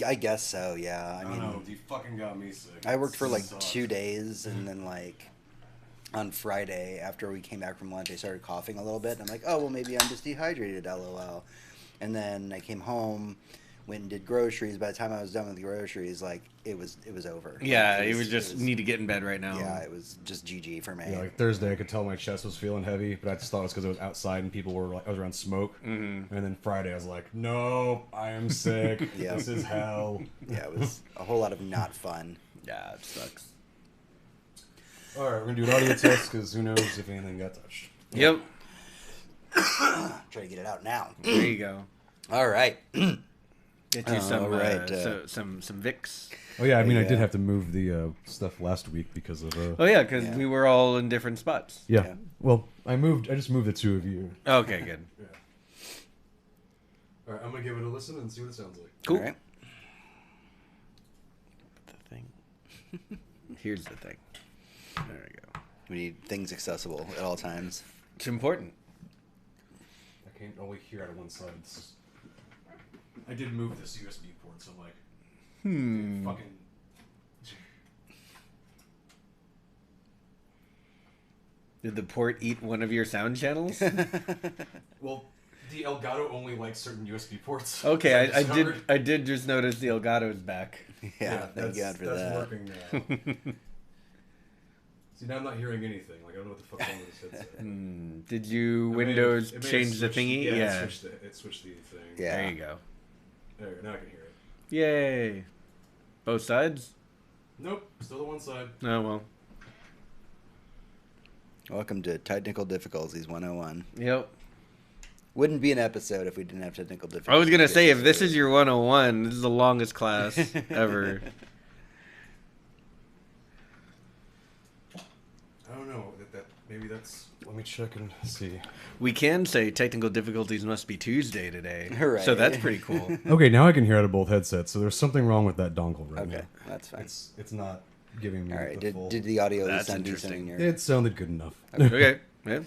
I guess so. Yeah. I don't know. You fucking got me sick. I worked for like Sucks. 2 days, and then like on Friday after we came back from lunch, I started coughing a little bit. And I'm like, oh well, maybe I'm just dehydrated. LOL. And then I came home, went and did groceries. By the time I was done with the groceries, like it was over. Yeah, Like, it was just need to get in bed right now. Yeah, it was just GG for me. Yeah, like Thursday, I could tell my chest was feeling heavy, but I just thought it was because I was outside and people were like, I was around smoke. Mm-hmm. And then Friday, I was like, no, I am sick. Yeah. This is hell. Yeah, it was a whole lot of not fun. Yeah, it sucks. All right, we're gonna do an audio test because who knows if anything got touched. Yep. Try to get it out now. There you go. All right. Get you some, right, some Vicks. Oh yeah, I mean, I Yeah. did have to move the stuff last week because of. Oh yeah, because Yeah. we were all in different spots. Yeah. Yeah. Well, I just moved the two of you. Okay, good. Yeah. All right, I'm gonna give it a listen and see what it sounds like. Cool. All right. The thing. Here's the thing. There we go. We need things accessible at all times. It's important. I can't only hear out of one side. I did move this USB port, so I'm like, fucking. Did the port eat one of your sound channels? Well, the Elgato only likes certain USB ports. Okay, So I discovered- did just notice the Elgato's back. Yeah, thank God for that's that. working now. See, now I'm not hearing anything. Like, I don't know what the fuck's wrong with this headset. Did you It may have- Windows it may have change the switched- thingy? Yeah. It switched the thing. Yeah. There you go. There, now I can hear it. Yay. Both sides? Nope, still the one side. Oh, well. Welcome to Technical Difficulties 101. Yep. Wouldn't be an episode if we didn't have technical difficulties. I was going to say, if this is your 101, this is the longest class ever. I don't know. Maybe that's. Let me check and see. We can say technical difficulties must be Tuesday today. Right. So that's pretty cool. Okay, now I can hear out of both headsets. So there's something wrong with that dongle right now. Okay, that's fine. It's not giving me All right. the full. Did the audio That's sound decent interesting. in your... It sounded good enough. Okay. Yeah.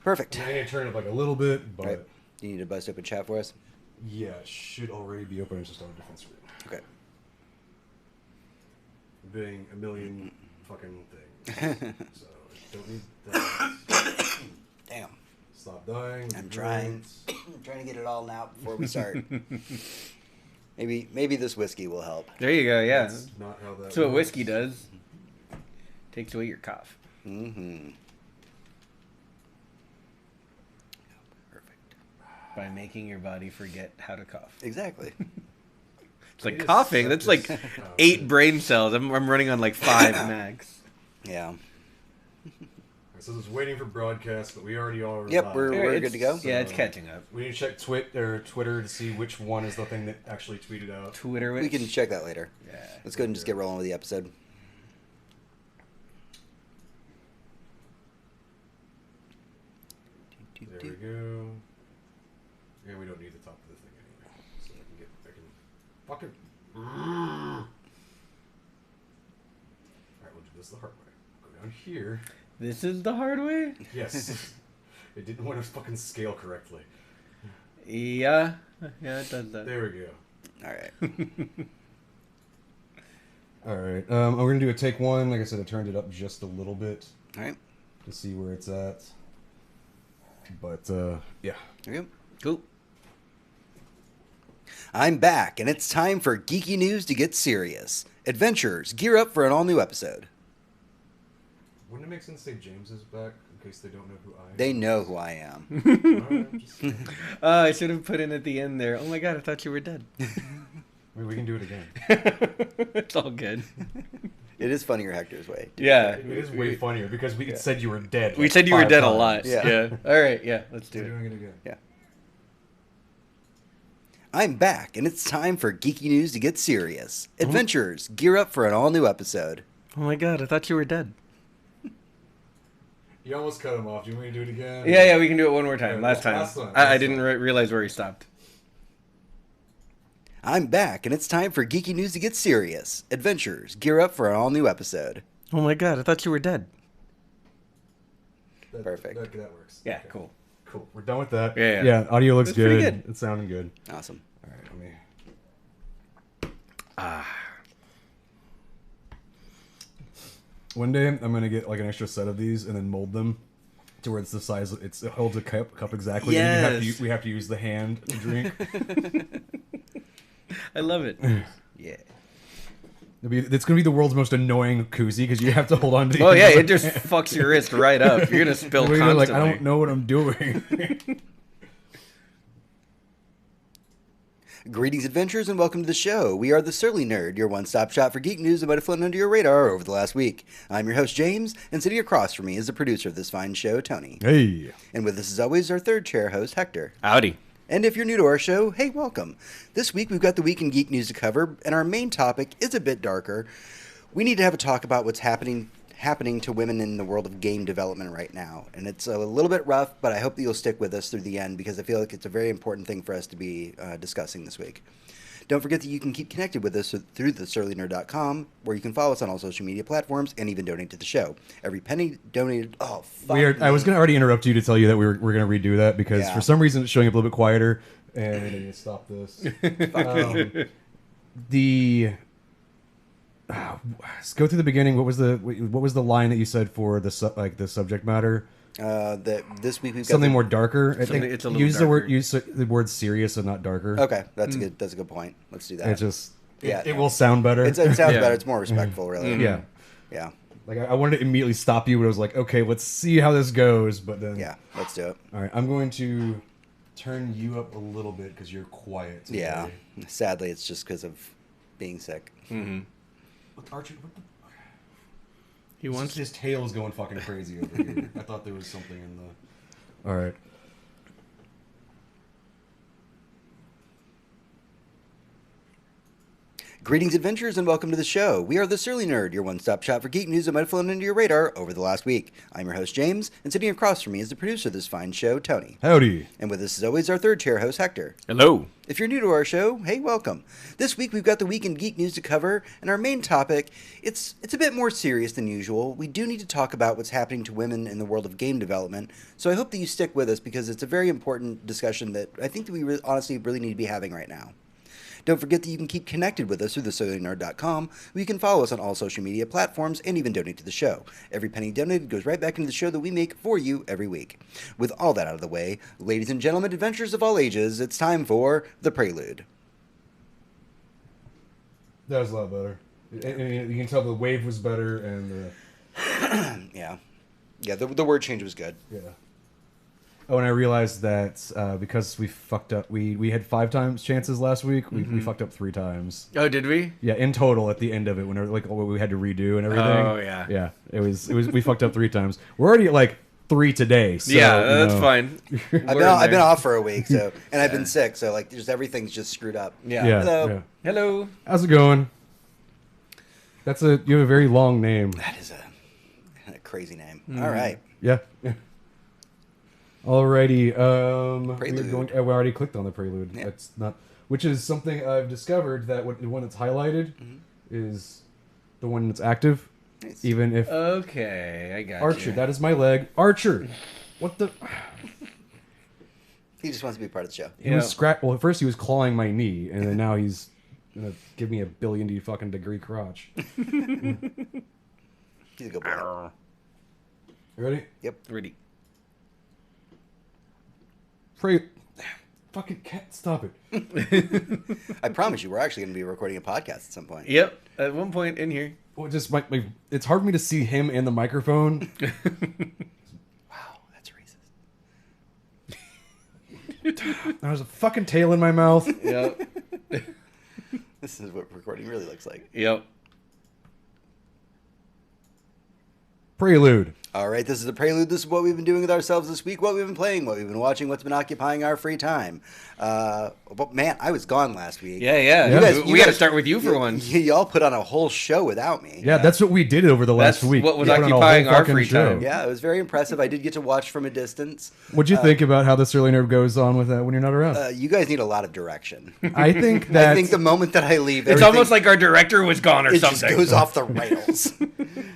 Perfect. I need to turn it up like a little bit, but Right. Do you need to bust open chat for us? yeah, it should already be open. It's just on a different screen. Okay. Being a million fucking things. So don't need that. Damn. Stop dying. I'm trying. I'm trying to get it all out before we start. Maybe this whiskey will help. There you go. Yeah. That's not how that That's what works. whiskey does. Takes away your cough. Mm-hmm. Perfect. By making your body forget how to cough. Exactly. It's like It is coughing. That's like such a- 8 brain cells. I'm running on like 5 max. Yeah. So this is waiting for broadcast, but we already are. Yep, live. we're It's- good to go. Yeah, it's catching up. We need to check Twitter to see which one is the thing that actually tweeted out. Twitter. We can check that later. Yeah. Let's go ahead and just get rolling with the episode. There we go. Yeah, we don't need the top of the thing anyway, so I can fucking. All right, we'll do this the hard way. Go down here. This is the hard way? Yes. It didn't want to fucking scale correctly. Yeah. Yeah, it does that. There we go. All right. All right. We're gonna do a take one. Like I said, I turned it up just a little bit All right. to see where it's at. But yeah. There we go. Cool. I'm back, and it's time for geeky news to get serious. Adventurers, gear up for an all-new episode. Wouldn't it make sense to say James is back in case they don't know who I am? They know who I am. Alright, just saying. I should have put in at the end there. Oh my god, I thought you were dead. We can do it again. It's all good. It is funnier Hector's way. Yeah. It is way funnier because we said you were dead. We like said you were 5 dead a times. lot. Yeah. Yeah. All right. Yeah. Let's do We're it. doing it again. Yeah. I'm back, and it's time for geeky news to get serious. Adventurers, gear up for an all-new episode. Oh my god, I thought you were dead. You almost cut him off. Do you want me to do it again? Yeah, yeah, we can do it one more time. Yeah, Last time. last time, I last didn't time. realize where he stopped. I'm back, and it's time for geeky news to get serious. Adventurers, gear up for an all-new episode. Oh my god, I thought you were dead. Perfect. That works. Yeah, Okay. cool. Cool. We're done with that. Yeah, yeah. Yeah, audio looks That's pretty good. good. It's sounding good. Awesome. All right, let me. One day I'm gonna get like an extra set of these and then mold them to where it's the size. It holds a cup exactly. Yes. And we have to use the hand to drink. I love it. Yeah. It's gonna be the world's most annoying koozie because you have to hold on to. Oh yeah, it just fucks your wrist right up. You're gonna spill constantly. Like, I don't know what I'm doing. Greetings, adventurers, and welcome to the show. We are the Surly Nerd, your one-stop shop for geek news that might have flown under your radar over the last week. I'm your host, James, and sitting across from me is the producer of this fine show, Tony. Hey. And with us, as always, our third chair host, Hector. Howdy. And if you're new to our show, hey, welcome. This week, we've got the Week in Geek News to cover, and our main topic is a bit darker. We need to have a talk about what's happening to women in the world of game development right now. And it's a little bit rough, but I hope that you'll stick with us through the end because I feel like it's a very important thing for us to be discussing this week. Don't forget that you can keep connected with us through thesurlynerd.com, where you can follow us on all social media platforms and even donate to the show. Every penny donated... Oh, fuck I was going to already interrupt you to tell you that we're going to redo that because for some reason it's showing up a little bit quieter. And I need to stop this. Let's go through the beginning. What was the line that you said for the subject matter? That this week we've got something more darker. I think it's a little use darker. use the word serious and not darker. Okay, that's a good point. Let's do that. It just Yeah, it will sound better. It sounds Yeah. better. It's more respectful, really. Yeah. Yeah. Like I wanted to immediately stop you, but I was like, okay, let's see how this goes. But then Yeah, let's do it. all right, I'm going to turn you up a little bit because you're quiet. Today. Yeah. Sadly, it's just because of being sick. Look, Archie, what the... He wants his tail is going fucking crazy over here. I thought there was something in the. All right. Greetings, adventurers, and welcome to the show. We are the Surly Nerd, your one-stop shop for geek news that might have flown into your radar over the last week. I'm your host, James, and sitting across from me is the producer of this fine show, Tony. Howdy. And with us, as always, our third chair host, Hector. Hello. If you're new to our show, hey, welcome. This week we've got the Week in Geek News to cover, and our main topic, it's a bit more serious than usual. We do need to talk about what's happening to women in the world of game development, so I hope that you stick with us because it's a very important discussion that I think that we honestly really need to be having right now. Don't forget that you can keep connected with us through thesurlynerd.com, where you can follow us on all social media platforms and even donate to the show. Every penny donated goes right back into the show that we make for you every week. With all that out of the way, ladies and gentlemen, adventurers of all ages, it's time for The Prelude. That was a lot better. You can tell the wave was better and the. Yeah, the word change was good. Yeah. Oh, and I realized that because we fucked up, we had 5 times chances last week. We fucked up 3 times. Oh, did we? Yeah, in total at the end of it, when like what we had to redo and everything. Oh, yeah. Yeah, it was we fucked up 3 times. We're already at like 3 today. So, Yeah, that's fine. I've been off for a week, so and I've been sick, so like just everything's just screwed up. Yeah. Yeah. Hello. yeah. Hello. How's it going? You have a very long name. That is a crazy name. All right. Yeah. Alrighty. Prelude. We already clicked on the prelude. Yeah. That's not, which is something I've discovered that the one that's highlighted is the one that's active, Nice. even if Okay, I got Archer. you. That is my leg. Archer. What the? He just wants to be part of the show. He was Well, at first he was clawing my knee, and then now he's gonna give me a billion fucking degree crotch. He's a good boy. Ready? Yep. Ready. Fucking cat, stop it. I promise you, we're actually going to be recording a podcast at some point. Yep. At one point in here. Well, just it's hard for me to see him and the microphone. Wow, that's racist. There's a fucking tail in my mouth. Yep. This is what recording really looks like. Yep. Prelude. All right, this is the prelude. This is what we've been doing with ourselves this week, what we've been playing, what we've been watching, what's been occupying our free time. But man, I was gone last week. Yeah. We got to start with you for once. Y'all put on a whole show without me. Yeah, that's what we did over the last That's week. what was We put on a occupying whole our fucking free show. time. Yeah, it was very impressive. I did get to watch from a distance. What'd you think about how the Surly Nerd goes on with that when you're not around? You guys need a lot of direction. I think that I think the moment that I leave, It's everything- almost like our director was gone or it something. just goes off the rails.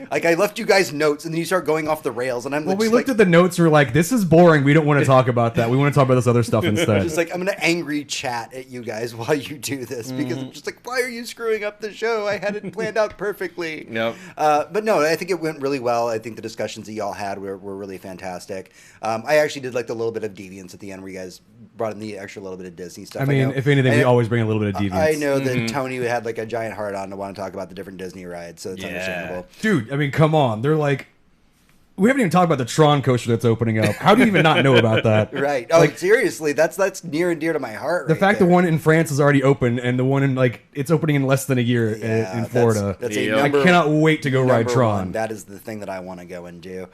Like I left you guys notes, and then you start going off the rails, and I'm Well, we just looked like, at the notes. We were like, "This is boring. We don't want to talk about that. We want to talk about this other stuff instead." just like I'm gonna angry chat at you guys while you do this because I'm just like, why are you screwing up the show? I had it planned out perfectly. Yep. But no, I think it went really well. I think the discussions that y'all had were really fantastic. I actually did like the little bit of deviance at the end where you guys brought in the extra little bit of Disney stuff. I mean, know- if anything, I we know- always bring a little bit of deviance. I know that Tony had like a giant heart on to want to talk about the different Disney rides, so it's understandable. Dude, I mean, come on. They're like, we haven't even talked about the Tron coaster that's opening up. How do you even not know about that? Right. Oh, seriously, that's near and dear to my heart. The right fact there. the one in France is already open, and the one in it's opening in less than a year Yeah, in Florida. That's Yeah. a number, I cannot wait to go ride number Tron. one. That is the thing that I want to go and do.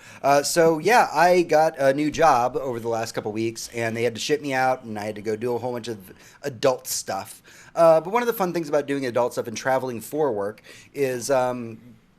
So yeah, I got a new job over the last couple weeks, and they had to ship me out, and I had to go do a whole bunch of adult stuff. But one of the fun things about doing adult stuff and traveling for work is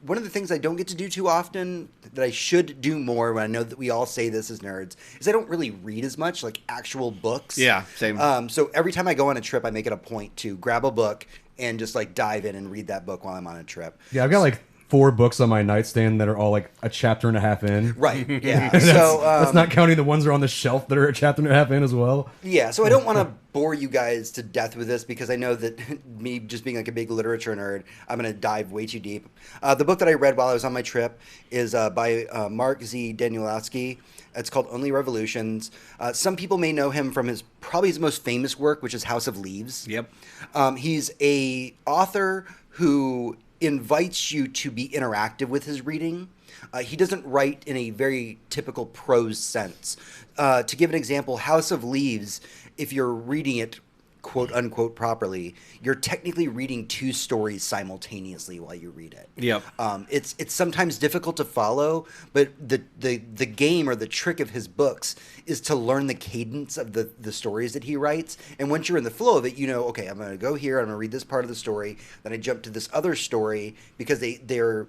one of the things I don't get to do too often that I should do more. When I know that we all say this as nerds, is I don't really read as much, like actual books. Yeah, same. So every time I go on a trip, I make it a point to grab a book and just like dive in and read that book while I'm on a trip. Yeah, I've got like 4 books on my nightstand that are all like a chapter and a half in. Right. Yeah. That's, So that's not counting the ones that are on the shelf that are a chapter and a half in as well. yeah. So I don't want to bore you guys to death with this because I know that me just being like a big literature nerd, I'm going to dive way too deep. The book that I read while I was on my trip is by Mark Z. Danielowski. It's called Only Revolutions. Some people may know him from probably his most famous work, which is House of Leaves. Yep. He's a author who invites you to be interactive with his reading. He doesn't write in a very typical prose sense. To give an example, House of Leaves, if you're reading it quote unquote properly, you're technically reading 2 stories simultaneously while you read it. Yep. It's sometimes difficult to follow, but the game or the trick of his books is to learn the cadence of the stories that he writes. And once you're in the flow of it, you know, okay, I'm going to go here, I'm going to read this part of the story, then I jump to this other story because they're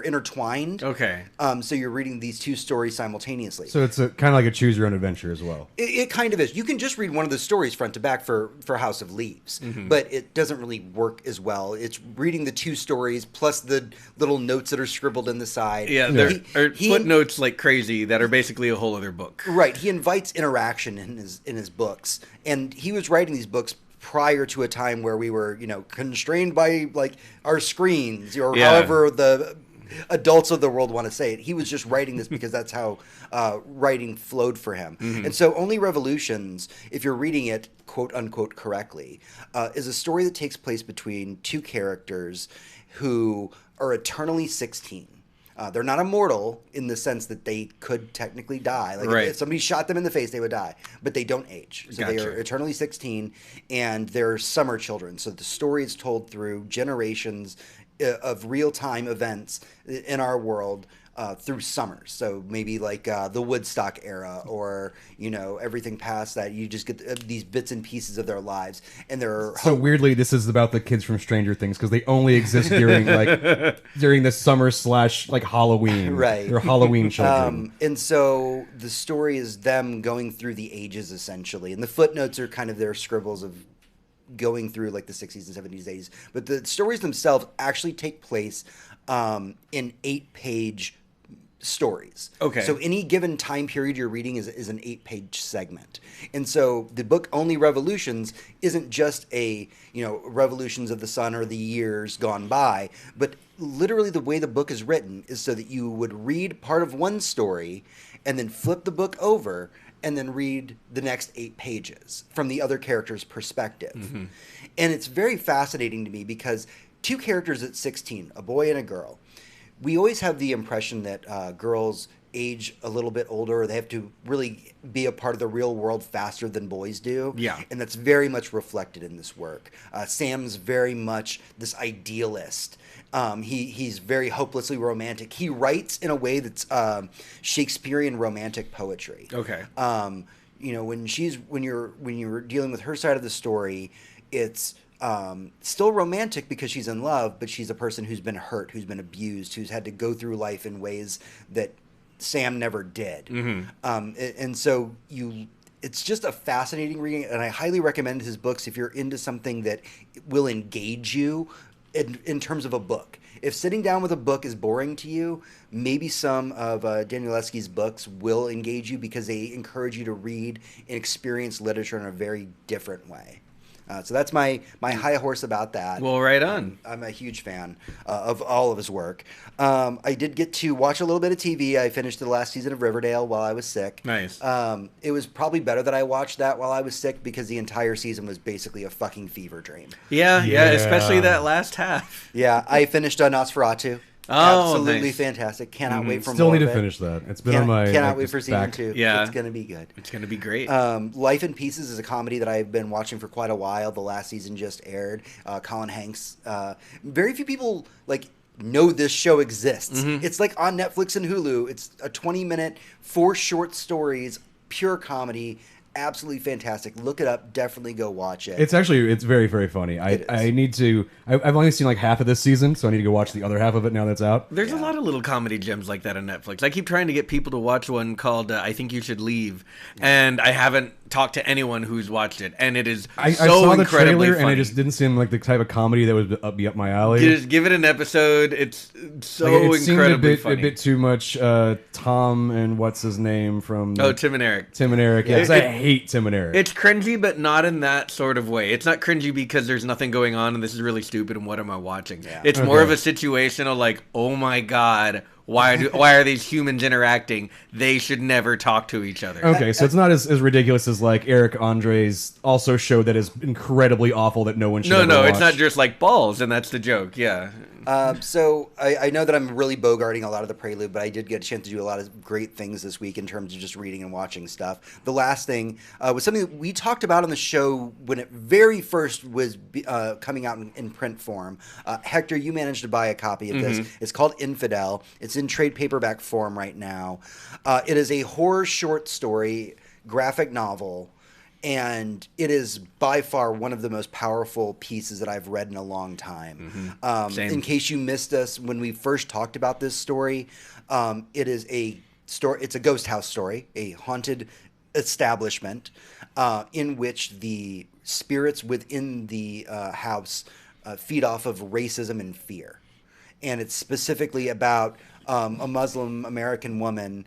intertwined. Okay. So you're reading these 2 stories simultaneously. So it's kind of like a choose your own adventure as well. It kind of is. You can just read one of the stories front to back for House of Leaves, but it doesn't really work as well. It's reading the 2 stories plus the little notes that are scribbled in the side. Yeah, there are He- footnotes like crazy that are basically a whole other book. Right. He invites interaction in his books, and he was writing these books prior to a time where we were, constrained by like our screens or Yeah. however the adults of the world want to say it. He was just writing this because that's how writing flowed for him. And so Only Revolutions, if you're reading it quote unquote correctly, is a story that takes place between 2 characters who are eternally 16. They're not immortal in the sense that they could technically die. Like Right. if somebody shot them in the face, they would die. But they don't age. So they Gotcha. are eternally 16, and they're summer children. So the story is told through generations of real-time events in our world through summers. So maybe like the Woodstock era or, everything past that. You just get these bits and pieces of their lives. And they're So weirdly, this is about the kids from Stranger Things because they only exist during during the summer / like Halloween. Right. They're Halloween children. And so the story is them going through the ages essentially, and the footnotes are kind of their scribbles of going through like the 60s and 70s, 80s. But the stories themselves actually take place in 8-page stories. Okay. So any given time period you're reading is an 8-page segment. And so the book Only Revolutions isn't just a, revolutions of the sun or the years gone by, but literally the way the book is written is so that you would read part of one story and then flip the book over and then read the next 8 pages from the other character's perspective. And it's very fascinating to me because 2 characters at 16, a boy and a girl, we always have the impression that girls age a little bit older, or they have to really be a part of the real world faster than boys do. Yeah. And that's very much reflected in this work. Sam's very much this idealist. He's very hopelessly romantic. He writes in a way that's Shakespearean romantic poetry. Okay. When you're dealing with her side of the story, it's still romantic because she's in love, but she's a person who's been hurt, who's been abused, who's had to go through life in ways that Sam never did. And so it's just a fascinating reading, and I highly recommend his books if you're into something that will engage you in terms of a book. If sitting down with a book is boring to you, maybe some of Daniel Eske's books will engage you because they encourage you to read and experience literature in a very different way. So that's my high horse about that. Well, right on. I'm a huge fan of all of his work. I did get to watch a little bit of TV. I finished the last season of Riverdale while I was sick. Nice. It was probably better that I watched that while I was sick because the entire season was basically a fucking fever dream. Yeah, especially that last half. Yeah, I finished Nosferatu. Oh, absolutely nice. fantastic. Cannot wait for Still more need of to it. finish that. It's been on my Cannot like, wait for season back. 2. Yeah. It's gonna be good. It's going to be great. Life in Pieces is a comedy that I've been watching for quite a while. The last season just aired. Colin Hanks. Very few people know this show exists. It's like on Netflix and Hulu. It's a 20-minute, 4 short stories, pure comedy. Absolutely fantastic. Look it up. Definitely go watch it. It's very, very funny. I need to. I've only seen like half of this season, so I need to go watch the other half of it now that's out. There's a lot of little comedy gems like that on Netflix. I keep trying to get people to watch one called I Think You Should Leave, and I haven't talked to anyone who's watched it, and it is I so saw the incredibly trailer, funny. and it just didn't seem like the type of comedy that would be up my alley. Just give it an episode. It's so Like, it seemed incredibly a funny. bit too much Tom and what's his name from Tim and Eric. Tim and Eric. Yeah, 'cause I hate Tim and Eric. It's cringy, but not in that sort of way. It's not cringy because there's nothing going on and this is really stupid and what am I watching? Yeah. It's more of Okay. a situational like, oh my god, why are these humans interacting? They should never talk to each other. Okay, so it's not as ridiculous as like Eric Andre's also show that is incredibly awful that no one should No, ever it's not watch. just like balls, and that's the joke. Yeah. So I know that I'm really bogarting a lot of the prelude, but I did get a chance to do a lot of great things this week in terms of just reading and watching stuff. The last thing was something that we talked about on the show when it very first was coming out in print form. Hector, you managed to buy a copy of this. It's called Infidel. It's in trade paperback form right now. It is a horror short story, graphic novel. And it is by far one of the most powerful pieces that I've read in a long time. Same. In case you missed us when we first talked about this story, it is a story. It's a ghost house story, a haunted establishment in which the spirits within the house feed off of racism and fear. And it's specifically about a Muslim American woman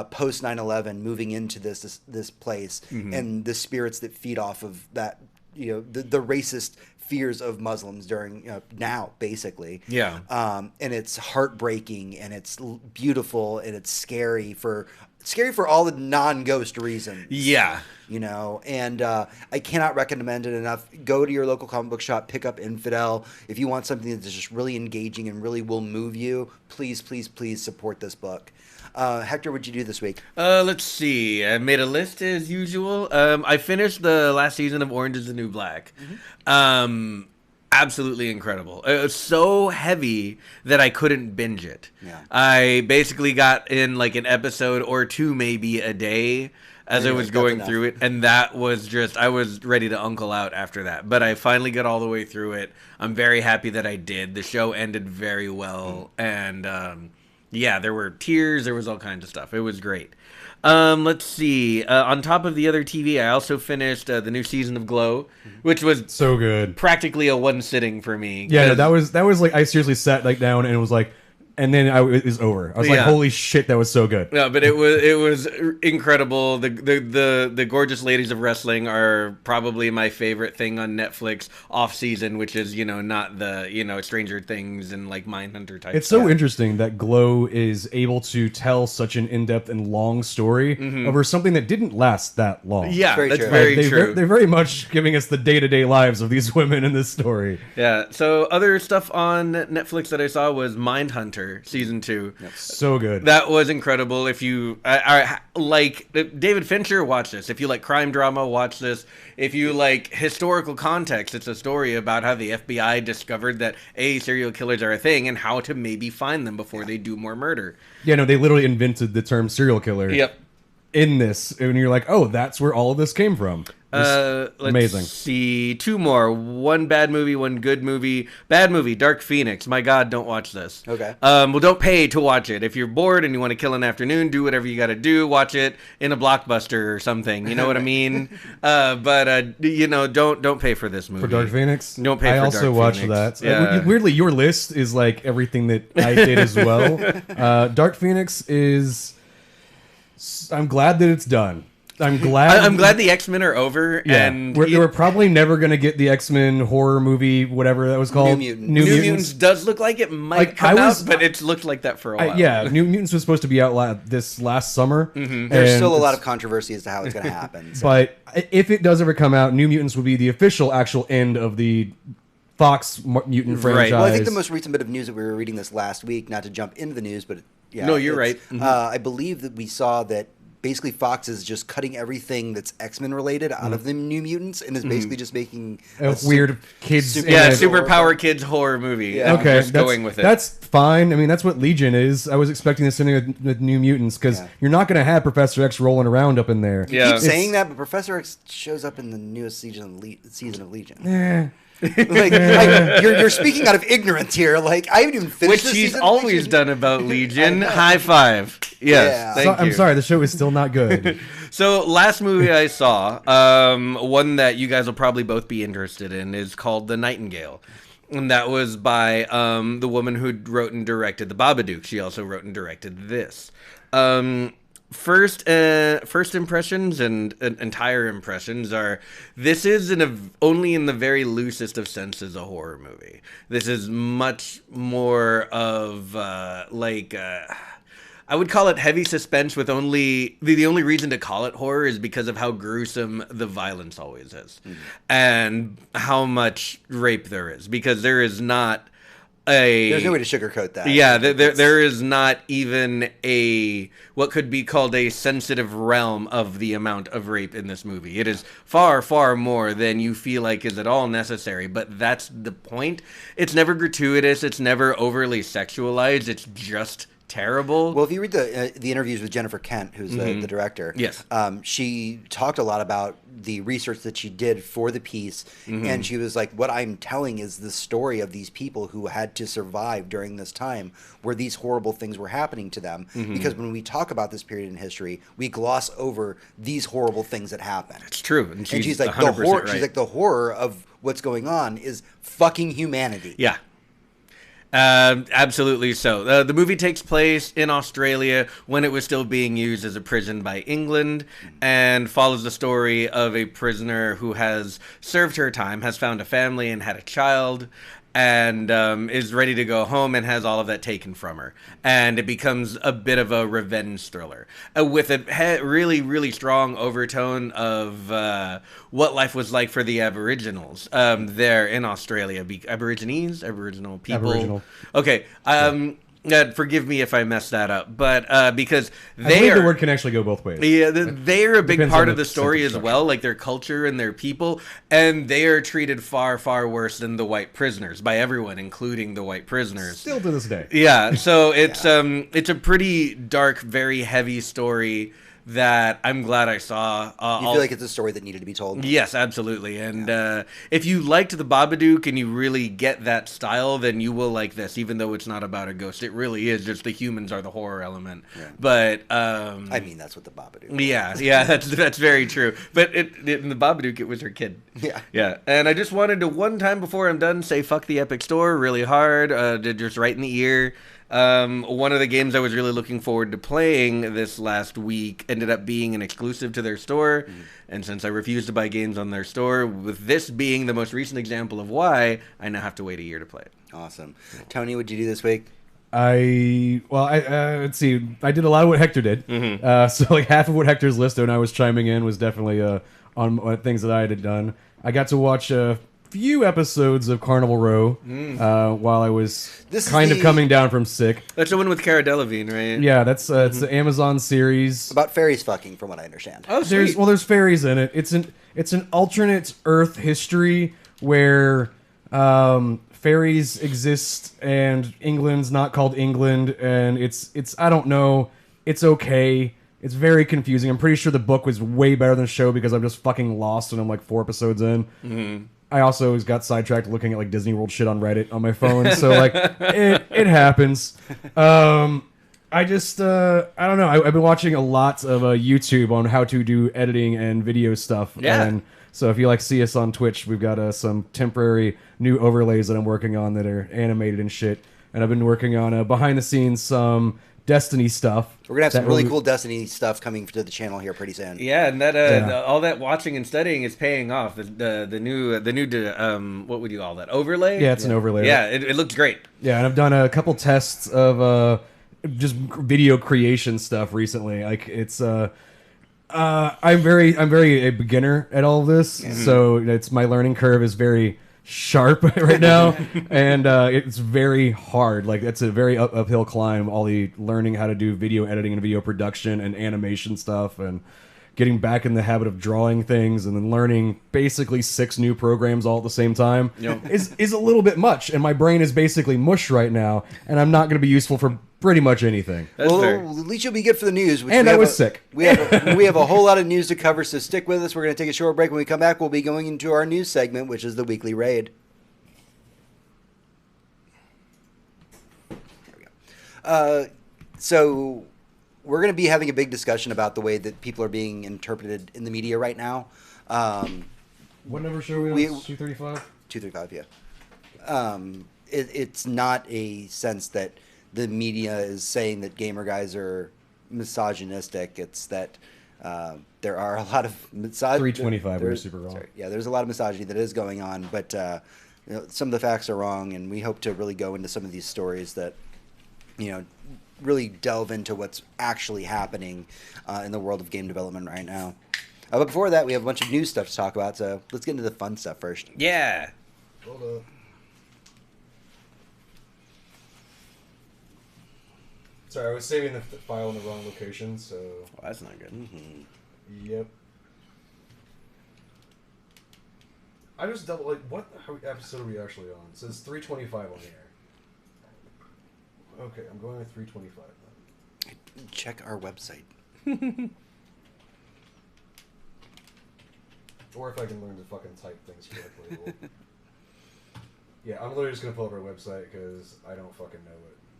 post 9/11 moving into this place and the spirits that feed off of that, the racist fears of Muslims during now basically. Yeah. And it's heartbreaking and it's beautiful and it's scary for all the non-ghost reasons. Yeah. And I cannot recommend it enough. Go to your local comic book shop, pick up Infidel. If you want something that's just really engaging and really will move you, please, please, please support this book. Hector, what'd you do this week? Let's see. I made a list as usual. I finished the last season of Orange is the New Black. Absolutely incredible. It was so heavy that I couldn't binge it. Yeah. I basically got in like an episode or two maybe a day as I was that's going enough. through it, and that was just, I was ready to uncle out after that. But I finally got all the way through it. I'm very happy that I did. The show ended very well, and yeah, there were tears, there was all kinds of stuff. It was great. Let's see. On top of the other TV, I also finished the new season of Glow, which was So good. practically a one sitting for me. Yeah, no, 'cause- that was like I seriously sat like down and it was like, and then it was over. I was like, Yeah. holy shit, that was so good. No, but it was incredible. The gorgeous ladies of wrestling are probably my favorite thing on Netflix off season, which is not the Stranger Things and like Mindhunter type. It's stuff. so interesting that Glow is able to tell such an in-depth and long story over something that didn't last that long. Yeah, Very that's true. very They- true. They're very much giving us the day-to-day lives of these women in this story. Yeah. So other stuff on Netflix that I saw was Mindhunter season 2. So good. That was incredible. If you I like David Fincher, watch this. If you like crime drama, watch this. If you like historical context, it's a story about how the FBI discovered that serial killers are a thing and how to maybe find them before they do more murder. Yeah, no, they literally invented the term serial killer. Yep. in this, and you're like, oh, that's where all of this came from. Let's amazing. see. 2 more. 1 bad movie, 1 good movie. Bad movie, Dark Phoenix. My God, don't watch this. Okay. Well, don't pay to watch it. If you're bored and you want to kill an afternoon, do whatever you got to do. Watch it in a Blockbuster or something. You know what I mean? But don't pay for this movie. For Dark Phoenix? Don't pay I for also Dark watched Phoenix. that. Yeah. Weirdly, your list is like everything that I did as well. Dark Phoenix is... I'm glad that it's done. I'm glad the X-Men are over. Yeah, And we're probably never gonna get the X-Men horror movie, whatever that was called. New Mutants. New Mutants does look like it might come out, but it's looked like that for a while. Yeah, New Mutants was supposed to be out this last summer. Mm-hmm. There's still a lot of controversy as to how it's going to happen. So. But if it does ever come out, New Mutants will be the actual end of the Fox mutant franchise. Well, I think the most recent bit of news that we were reading this last week, not to jump into the news, but yeah. No, you're right. Mm-hmm. I believe that we saw that basically Fox is just cutting everything that's X-Men related out of the New Mutants and is basically just making a weird kids. Superpower kids horror movie. Yeah. Okay, just going with it. That's fine. I mean, that's what Legion is. I was expecting the same thing with New Mutants because you're not going to have Professor X rolling around up in there. Yeah. Keep saying that, but Professor X shows up in the newest season of Legion. Eh. You're speaking out of ignorance here. Like I haven't even finished. Which this he's season of always Legion. done about Legion. High five. Yes. Yeah. Thank you. I'm sorry, the show is still not good. So last movie I saw, one that you guys will probably both be interested in, is called The Nightingale. And that was by the woman who wrote and directed The Babadook. She also wrote and directed this. First impressions and entire impressions are this is only in the very loosest of senses a horror movie. This is much more of I would call it heavy suspense with only the only reason to call it horror is because of how gruesome the violence always is and how much rape there is, because there is not there's no way to sugarcoat that. Yeah, there is not even what could be called a sensitive realm of the amount of rape in this movie. It is far, far more than you feel like is at all necessary, but that's the point. It's never gratuitous. It's never overly sexualized. It's just terrible. Well, if you read the interviews with Jennifer Kent, who's the director, yes, she talked a lot about the research that she did for the piece, and she was like, what I'm telling is the story of these people who had to survive during this time where these horrible things were happening to them, because when we talk about this period in history, we gloss over these horrible things that happen. It's true. And she's like, right. She's like, the horror of what's going on is fucking humanity. Yeah. Absolutely so. The movie takes place in Australia when it was still being used as a prison by England, and follows the story of a prisoner who has served her time, has found a family and had a child, and is ready to go home and has all of that taken from her. And it becomes a bit of a revenge thriller with a really, really strong overtone of what life was like for the Aboriginals there in Australia. Aboriginal people. Aboriginal. Okay. Forgive me if I messed that up, but because I believe the word can actually go both ways. Yeah, they're a big Depends part on of the story as well, like their culture and their people, and they are treated far, far worse than the white prisoners by everyone, including the white prisoners. Still to this day. Yeah, so it's a pretty dark, very heavy story that I'm glad I saw. You feel like it's a story that needed to be told? Yes, absolutely. And if you liked The Babadook and you really get that style, then you will like this, even though it's not about a ghost. It really is just the humans are the horror element. Yeah. But I mean, that's what The Babadook is. Yeah, that's very true. But in The Babadook, it was her kid. Yeah. Yeah. And I just wanted to, one time before I'm done, say fuck the Epic Store really hard, just right in the ear. One of the games I was really looking forward to playing this last week ended up being an exclusive to their store, and since I refused to buy games on their store, with this being the most recent example of why, I now have to wait a year to play it. Awesome. Tony, what'd you do this week? Let's see. I did a lot of what Hector did. So like half of what Hector's listed when I was chiming in was definitely on things that I had done. I got to watch few episodes of Carnival Row while I was kind of coming down from sick. That's the one with Cara Delevingne, right? Yeah, that's it's the Amazon series about fairies fucking, from what I understand. Oh, sweet. There's fairies in it. It's an alternate Earth history where fairies exist and England's not called England, and it's I don't know. It's okay. It's very confusing. I'm pretty sure the book was way better than the show because I'm just fucking lost and I'm like 4 episodes in. Mm-hmm. I also got sidetracked looking at like Disney World shit on Reddit on my phone, so like it happens. I just I don't know. I've been watching a lot of YouTube on how to do editing and video stuff. Yeah. And so if you like see us on Twitch, we've got some temporary new overlays that I'm working on that are animated and shit. And I've been working on behind the scenes some Destiny stuff. We're gonna have some that really will- cool Destiny stuff coming to the channel here pretty soon. Yeah, and that Yeah. all that watching and studying is paying off. The new what would you call that, overlay? Yeah, it's an overlay. Yeah, it looks great. Yeah, and I've done a couple tests of just video creation stuff recently. Like it's I'm very a beginner at all of this, so it's my learning curve is very sharp right now, and it's very hard. Like it's a very uphill climb. All the learning how to do video editing and video production and animation stuff, and getting back in the habit of drawing things, and then learning basically 6 new programs all at the same time is a little bit much. And my brain is basically mush right now, and I'm not going to be useful for pretty much anything. That's Well, fair. at least you'll be good for the news. Which And we I have was sick. We have a whole lot of news to cover, so stick with us. We're going to take a short break. When we come back, we'll be going into our news segment, which is the weekly raid. There we go. So we're going to be having a big discussion about the way that people are being interpreted in the media right now. What number show are we we on? on? 235? 235, yeah. It's not a sense that the media is saying that gamer guys are misogynistic. It's that there are a lot of 325, we're super wrong. Yeah, there's a lot of misogyny that is going on, but some of the facts are wrong, and we hope to really go into some of these stories that, really delve into what's actually happening in the world of game development right now. But before that, we have a bunch of new stuff to talk about, so let's get into the fun stuff first. Yeah. Hold up. Sorry, I was saving the file in the wrong location, so... Well, that's not good. Yep. I just double, what episode are we actually on? It says 325 on the air. Okay, I'm going with 325 then. Check our website. Or if I can learn to fucking type things correctly. Yeah, I'm literally just going to pull up our website because I don't fucking know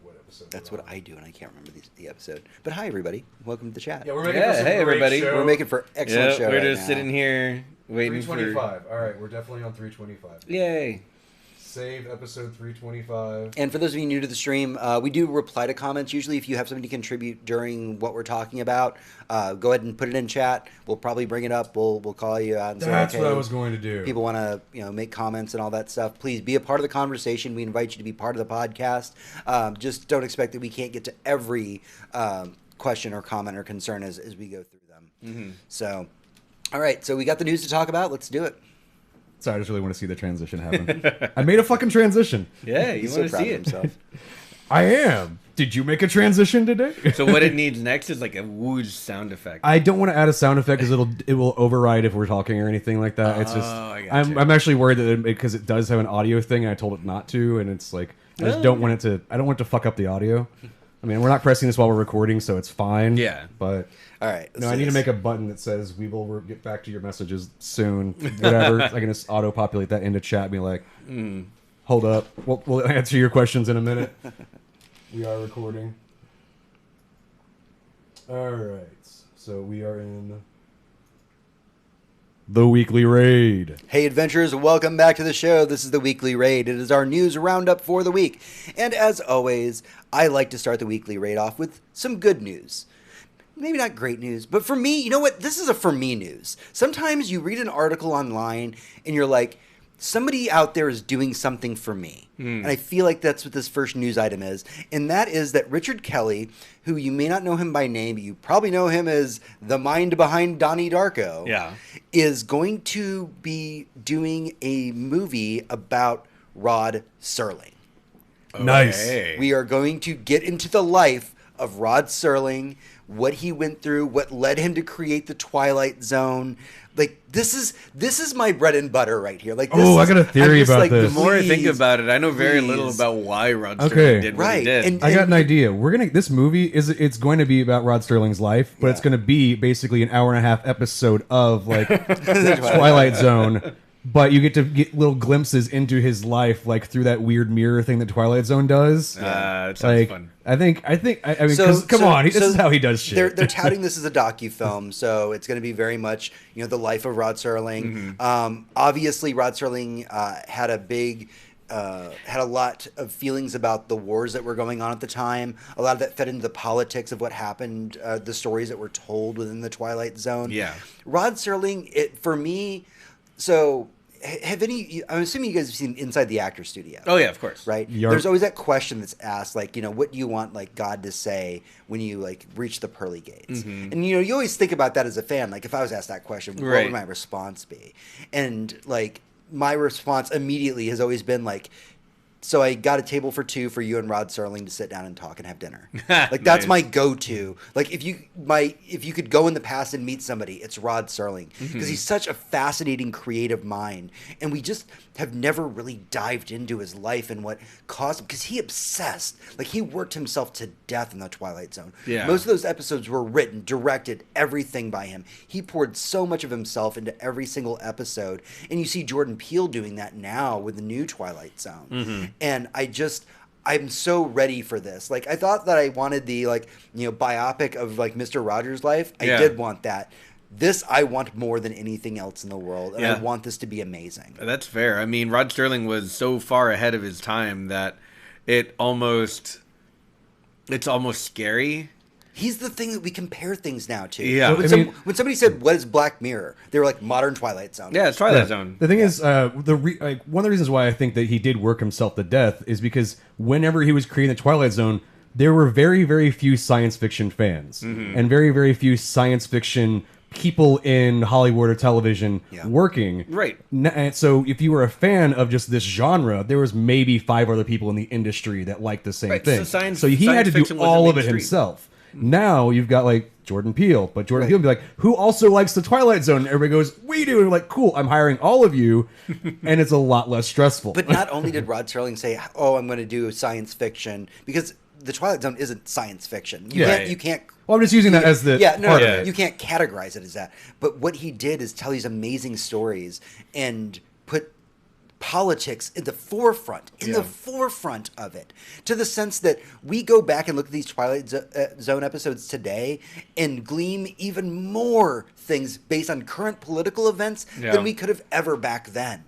what episode That's we're what on. I do, and I can't remember the episode. But hi, everybody. Welcome to the chat. Yeah, we're making Yeah, for some hey, great everybody. show. We're making for excellent Yeah, show we're right just now. sitting here waiting 325. All right, we're definitely on 325. for... Yay. Save episode 325. And for those of you new to the stream, we do reply to comments. Usually, if you have something to contribute during what we're talking about, go ahead and put it in chat. We'll probably bring it up. We'll call you out and That's say, what I okay, was going to do. people want to make comments and all that stuff. Please be a part of the conversation. We invite you to be part of the podcast. Just don't expect that we can't get to every question or comment or concern as we go through them. So, all right. So we got the news to talk about. Let's do it. Sorry, I just really want to see the transition happen. I made a fucking transition. Yeah, you He's so want to proud see of it. himself. I am. Did you make a transition today? So what it needs next is like a whoosh sound effect. I don't want to add a sound effect because it will override if we're talking or anything like that. It's just I gotcha. I'm actually worried that because it does have an audio thing. And I told it not to, and it's like I just don't want it to. I don't want it to fuck up the audio. I mean, we're not pressing this while we're recording, so it's fine. Yeah. But All right. no, I need to make a button that says "We will get back to your messages soon." Whatever. I can just auto populate that into chat. And be like, hold up, we'll answer your questions in a minute. We are recording. All right, so we are in the weekly raid. Hey adventurers, welcome back to the show. This is the Weekly Raid. It is our news roundup for the week. And as always, I like to start the Weekly Raid off with some good news. Maybe not great news, but for me, you know what? This is a for me news. Sometimes you read an article online and you're like, somebody out there is doing something for me. And I feel like that's what this first news item is. And that is that Richard Kelly, who you may not know him by name, but you probably know him as the mind behind Donnie Darko, Yeah. is going to be doing a movie about Rod Serling. Nice. Okay. We are going to get into the life of Rod Serling. what he went through, what led him to create the Twilight Zone. Like this is my bread and butter right here. Like this I is- got a theory I'm just about like, this. The more I think please, about it, I know very little please. about why Rod Okay. Sterling did what Right, he did. and- I got an idea. This movie it's going to be about Rod Sterling's life, but it's Yeah. going to be basically an hour and a half episode of like Twilight Zone. But you get to get little glimpses into his life, like through that weird mirror thing that Twilight Zone does. It sounds Like, fun. I mean, come on, this is how he does shit. They're touting this as a docu-film, so it's going to be very much, the life of Rod Serling. Obviously, Rod Serling had a lot of feelings about the wars that were going on at the time. A lot of that fed into the politics of what happened, the stories that were told within the Twilight Zone. Yeah. Rod Serling, for me, so I'm assuming you guys have seen Inside the Actor Studio. Oh yeah, of course. Right. Yarp. There's always that question that's asked, like, what do you want, like, God to say when you like reach the pearly gates? And you always think about that as a fan. Like, if I was asked that question, what Right. would my response be? And like, my response immediately has always been like, so I got a table for two for you and Rod Serling to sit down and talk and have dinner. Like that's Nice. my go-to. Like if you could go in the past and meet somebody, it's Rod Serling because he's such a fascinating creative mind, and we just have never really dived into his life and what caused him, because he obsessed. Like he worked himself to death in the Twilight Zone. Yeah. Most of those episodes were written, directed, everything by him. He poured so much of himself into every single episode, and you see Jordan Peele doing that now with the new Twilight Zone. And I'm so ready for this. Like, I thought that I wanted the, like, biopic of, like, Mr. Rogers' life. I Yeah. did want that. This I want more than anything else in the world, and I Yeah. want this to be amazing. That's fair. I mean, Rod Sterling was so far ahead of his time that it's almost scary. He's the thing that we compare things now to. Yeah. When, I mean- when somebody said, "What is Black Mirror?" They were like, "Modern Twilight Zone." Yeah, it's Twilight Zone. The thing is, one of the reasons why I think that he did work himself to death is because whenever he was creating the Twilight Zone, there were very, very few science fiction fans and very, very few science fiction people in Hollywood or television Yeah. working. Right. And so if you were a fan of just this genre, there was maybe 5 other people in the industry that liked the same Right, thing. so he had to do fiction wasn't all of it mainstream. himself. Now you've got like Jordan Peele, but Jordan Peele would be like, who also likes the Twilight Zone? And everybody goes, we do. And we're like, cool, I'm hiring all of you, and it's a lot less stressful. But not only did Rod Serling say, "Oh, I'm going to do science fiction," because the Twilight Zone isn't science fiction. You can't. Well, I'm just using that as the part of it. You can't categorize it as that. But what he did is tell these amazing stories and put politics in the forefront, of it, to the sense that we go back and look at these Twilight Zone episodes today and glean even more things based on current political events than we could have ever back then.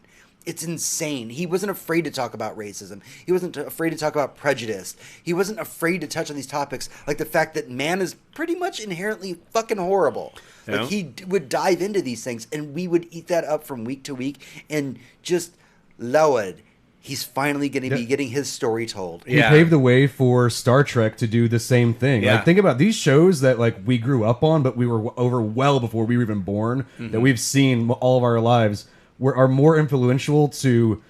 It's insane. He wasn't afraid to talk about racism. He wasn't afraid to talk about prejudice. He wasn't afraid to touch on these topics, like the fact that man is pretty much inherently fucking horrible. Yeah. Like he would dive into these things, and we would eat that up from week to week, and just lowered. He's finally going to be getting his story told. He Yeah. paved the way for Star Trek to do the same thing. Yeah. Like, think about these shows that like we grew up on, but we were over well before we were even born. That we've seen all of our lives are more influential to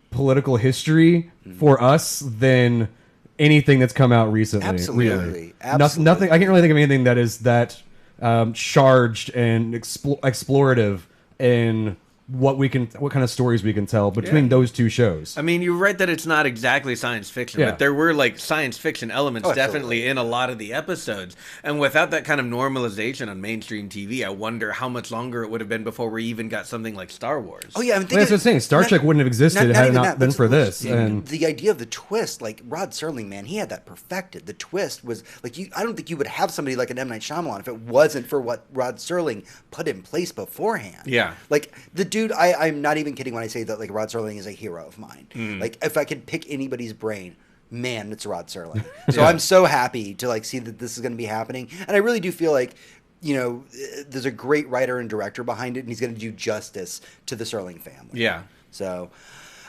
political history for us than anything that's come out recently. Absolutely. Really. Absolutely. Nothing. I can't really think of anything that is that charged and explorative in what kind of stories we can tell between those two shows. I mean, you're right that it's not exactly science fiction, Yeah. but there were like science fiction elements definitely in a lot of the episodes. And without that kind of normalization on mainstream TV, I wonder how much longer it would have been before we even got something like Star Wars. Oh yeah, I'm thinking. Well, that's what I'm saying. Star Trek wouldn't have existed had it even not that, been but for this. the- And the idea of the twist, like Rod Serling, man, he had that perfected. The twist was like I don't think you would have somebody like an M. Night Shyamalan if it wasn't for what Rod Serling put in place beforehand. Yeah. Like the dude, I'm not even kidding when I say that like Rod Serling is a hero of mine. Like if I could pick anybody's brain, man, it's Rod Serling. So I'm so happy to like see that this is going to be happening, and I really do feel like, there's a great writer and director behind it, and he's going to do justice to the Serling family. Yeah. So,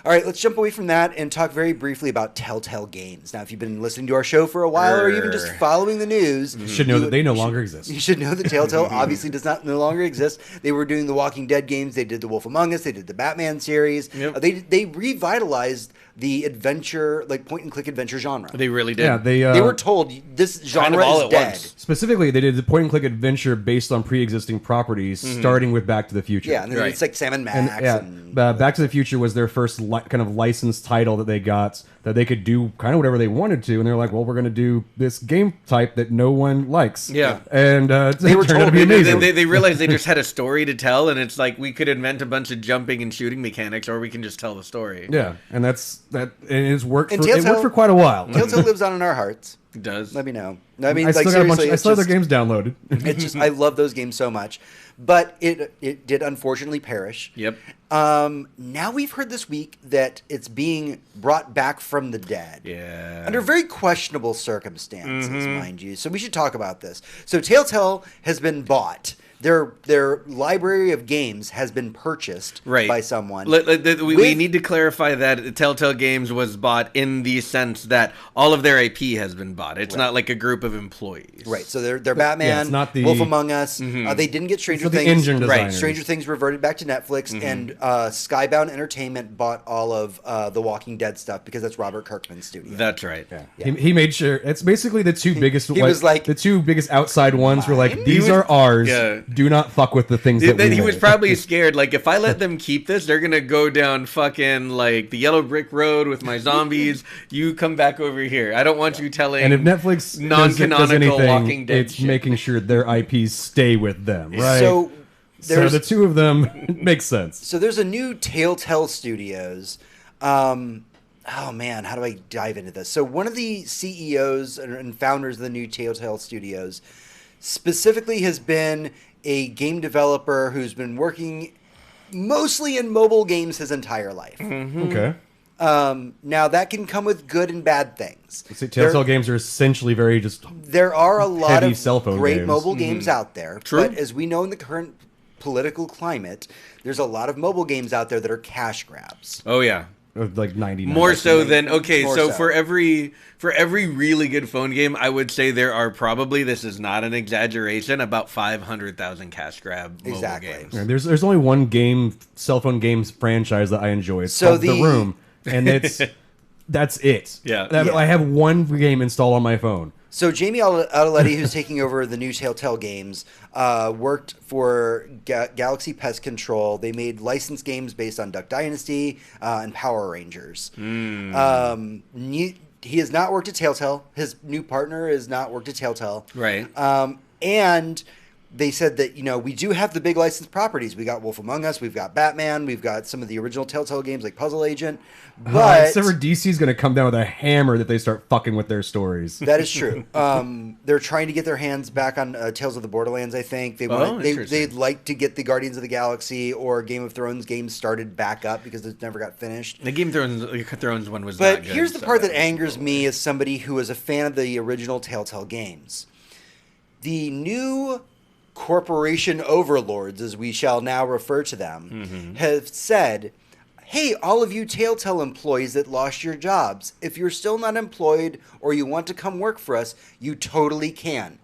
all right, let's jump away from that and talk very briefly about Telltale Games. Now, if you've been listening to our show for a while or even just following the news, you should know that they no longer exist. You should know that Telltale obviously does not no longer exist. They were doing the Walking Dead games. They did the Wolf Among Us. They did the Batman series. Yep. They revitalized the adventure, like point and click adventure genre. They really did. Yeah, They were told this genre all is at dead. once. specifically they did the point and click adventure based on pre-existing properties, starting with Back to the Future. Yeah, and then Right. it's like Sam and And Max. yeah, and Back to the Future was their first kind of licensed title that they got that they could do kind of whatever they wanted to, and they're like, well, we're going to do this game type that no one likes. Yeah. and They were it turned out to told be they- amazing. They realized they just had a story to tell, and it's like we could invent a bunch of jumping and shooting mechanics, or we can just tell the story. Yeah, and that's that. And it's worked. And For, it Telltale- worked for quite a while. Telltale lives on in our hearts. It does. Let me know. I mean, I like still got a bunch. seriously, I it's still have just, their games downloaded. it's just I love those games so much, but it did unfortunately perish. Yep. Now we've heard this week that it's being brought back from the dead. Yeah. Under very questionable circumstances, Mm-hmm. mind you. So we should talk about this. So Telltale has been bought. Their library of games has been purchased Right. by someone. We With- need to clarify that Telltale Games was bought in the sense that all of their IP has been bought. It's not like a group of employees. Right, so they're Batman, it's not the- Wolf Among Us. They didn't get Stranger for the Things. engine Right, designers. Stranger Things reverted back to Netflix, and Skybound Entertainment bought all of the Walking Dead stuff because that's Robert Kirkman's studio. That's right. Yeah. He made sure it's basically the two biggest. He was like, the two biggest outside ones were like, Mine? these He was- are ours. Yeah. Do not fuck with the things that we He was made." probably scared. Like, if I let them keep this, they're gonna go down fucking like the yellow brick road with my zombies. You come back over here. I don't want you telling. And if Netflix does non-canonical anything, Walking Dead it's shit. making sure their IPs stay with them, right? So So there's the two of them makes sense. so there's a new Telltale Studios. Oh man, how do I dive into this? So one of the CEOs and founders of the new Telltale Studios specifically has been a game developer who's been working mostly in mobile games his entire life. Okay. Now that can come with good and bad things. See, Telltale games are essentially very just There are a lot Heavy of cell phone great games. mobile games out there. True. But as we know in the current political climate, there's a lot of mobile games out there that are cash grabs. Oh yeah. like 99. More so than okay. More So so. for every really good phone game, I would say there are probably, this is not an exaggeration, about 500,000 cash grab mobile Exactly. games. Yeah, there's only one cell phone games franchise that I enjoy. It's So called The the- Room, and that's it. Yeah. Yeah. I have one game installed on my phone. So Jamie Adeleti, who's taking over the new Telltale games, worked for Galaxy Pest Control. They made licensed games based on Duck Dynasty and Power Rangers. He has not worked at Telltale. His new partner has not worked at Telltale. Right. And they said that, we do have the big licensed properties. We got Wolf Among Us, we've got Batman, we've got some of the original Telltale games like Puzzle Agent. But Except for DC's going to come down with a hammer that they start fucking with their stories. that is true. They're trying to get their hands back on Tales of the Borderlands, I think. They'd interesting. like to get the Guardians of the Galaxy or Game of Thrones games started back up because it never got finished. The Game of Thrones one was But not good. here's the so part that was angers cool. me as somebody who is a fan of the original Telltale games. The new corporation overlords, as we shall now refer to them, have said, hey, all of you Telltale employees that lost your jobs, if you're still not employed or you want to come work for us, you totally can.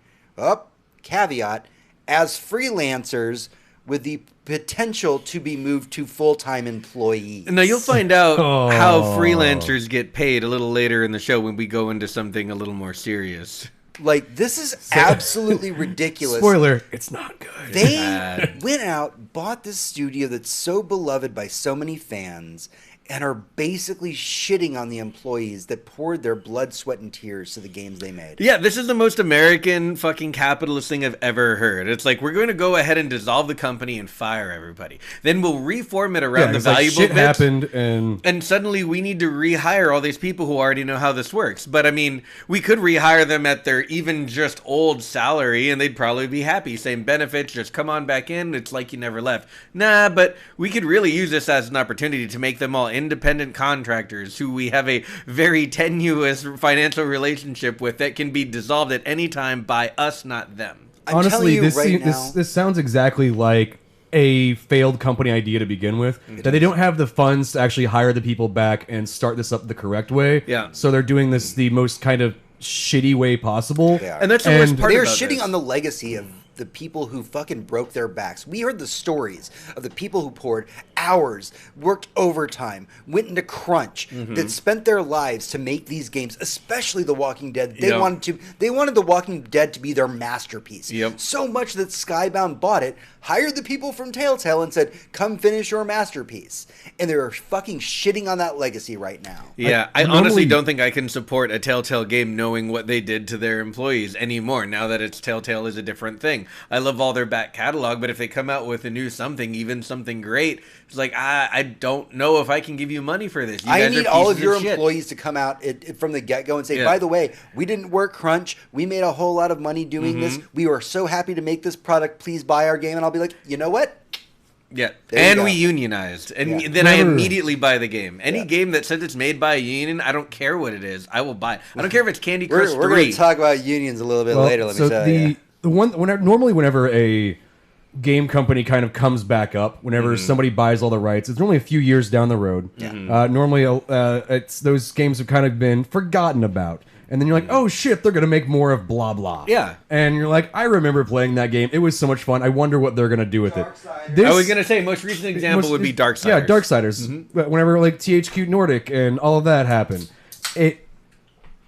Caveat, as freelancers with the potential to be moved to full-time employees. Now you'll find out how Oh. freelancers get paid a little later in the show when we go into something a little more serious. Like, this is absolutely ridiculous. Spoiler, it's not good. They bad. went out, bought this studio that's so beloved by so many fans, and are basically shitting on the employees that poured their blood, sweat, and tears to the games they made. Yeah, this is the most American fucking capitalist thing I've ever heard. It's like, we're going to go ahead and dissolve the company and fire everybody. Then we'll reform it around the it's like valuable shit bits. happened, and And suddenly we need to rehire all these people who already know how this works. But I mean, we could rehire them at their even just old salary and they'd probably be happy. Same benefits, just come on back in. It's like you never left. Nah, but we could really use this as an opportunity to make them all independent contractors who we have a very tenuous financial relationship with that can be dissolved at any time by us, not them. I'm telling honestly, you this right now, this sounds exactly like a failed company idea to begin with. That they don't have the funds to actually hire the people back and start this up the correct way. Yeah. So they're doing this the most kind of shitty way possible. They are. And that's the worst And part they're about shitting this. on the legacy of the people who fucking broke their backs. We heard the stories of the people who poured hours, worked overtime, went into crunch, that spent their lives to make these games, especially The Walking Dead. They wanted The Walking Dead to be their masterpiece. Yep. So much that Skybound bought it, hired the people from Telltale and said, "Come finish your masterpiece." And they're fucking shitting on that legacy right now. Yeah, I normally- honestly don't think I can support a Telltale game knowing what they did to their employees anymore, now that it's Telltale is a different thing. I love all their back catalog, but if they come out with a new something, even something great, it's like, I don't know if I can give you money for this. You I guys need are all of pieces your shit. employees to come out from the get-go and say, Yeah. by the way, we didn't work crunch. We made a whole lot of money doing this. We were so happy to make this product. Please buy our game. And I'll be like, you know what? Yeah, There you and go. we unionized, and Yeah. then I Whoever- immediately buy the game. Any Yeah. game that says it's made by a union, I don't care what it is. I will buy it. I don't care if it's Candy Crush We're going 3. to talk about unions a little bit Well, later, let me so tell the you. the one whenever a game company kind of comes back up, whenever somebody buys all the rights, it's normally a few years down the road. Normally, it's those games have kind of been forgotten about. And then you're like, oh shit, they're gonna make more of blah blah. Yeah. And you're like, I remember playing that game. It was so much fun. I wonder what they're gonna do with it. Darksiders. I was gonna say most recent example would be Darksiders. Yeah, Darksiders. But whenever like THQ Nordic and all of that happened,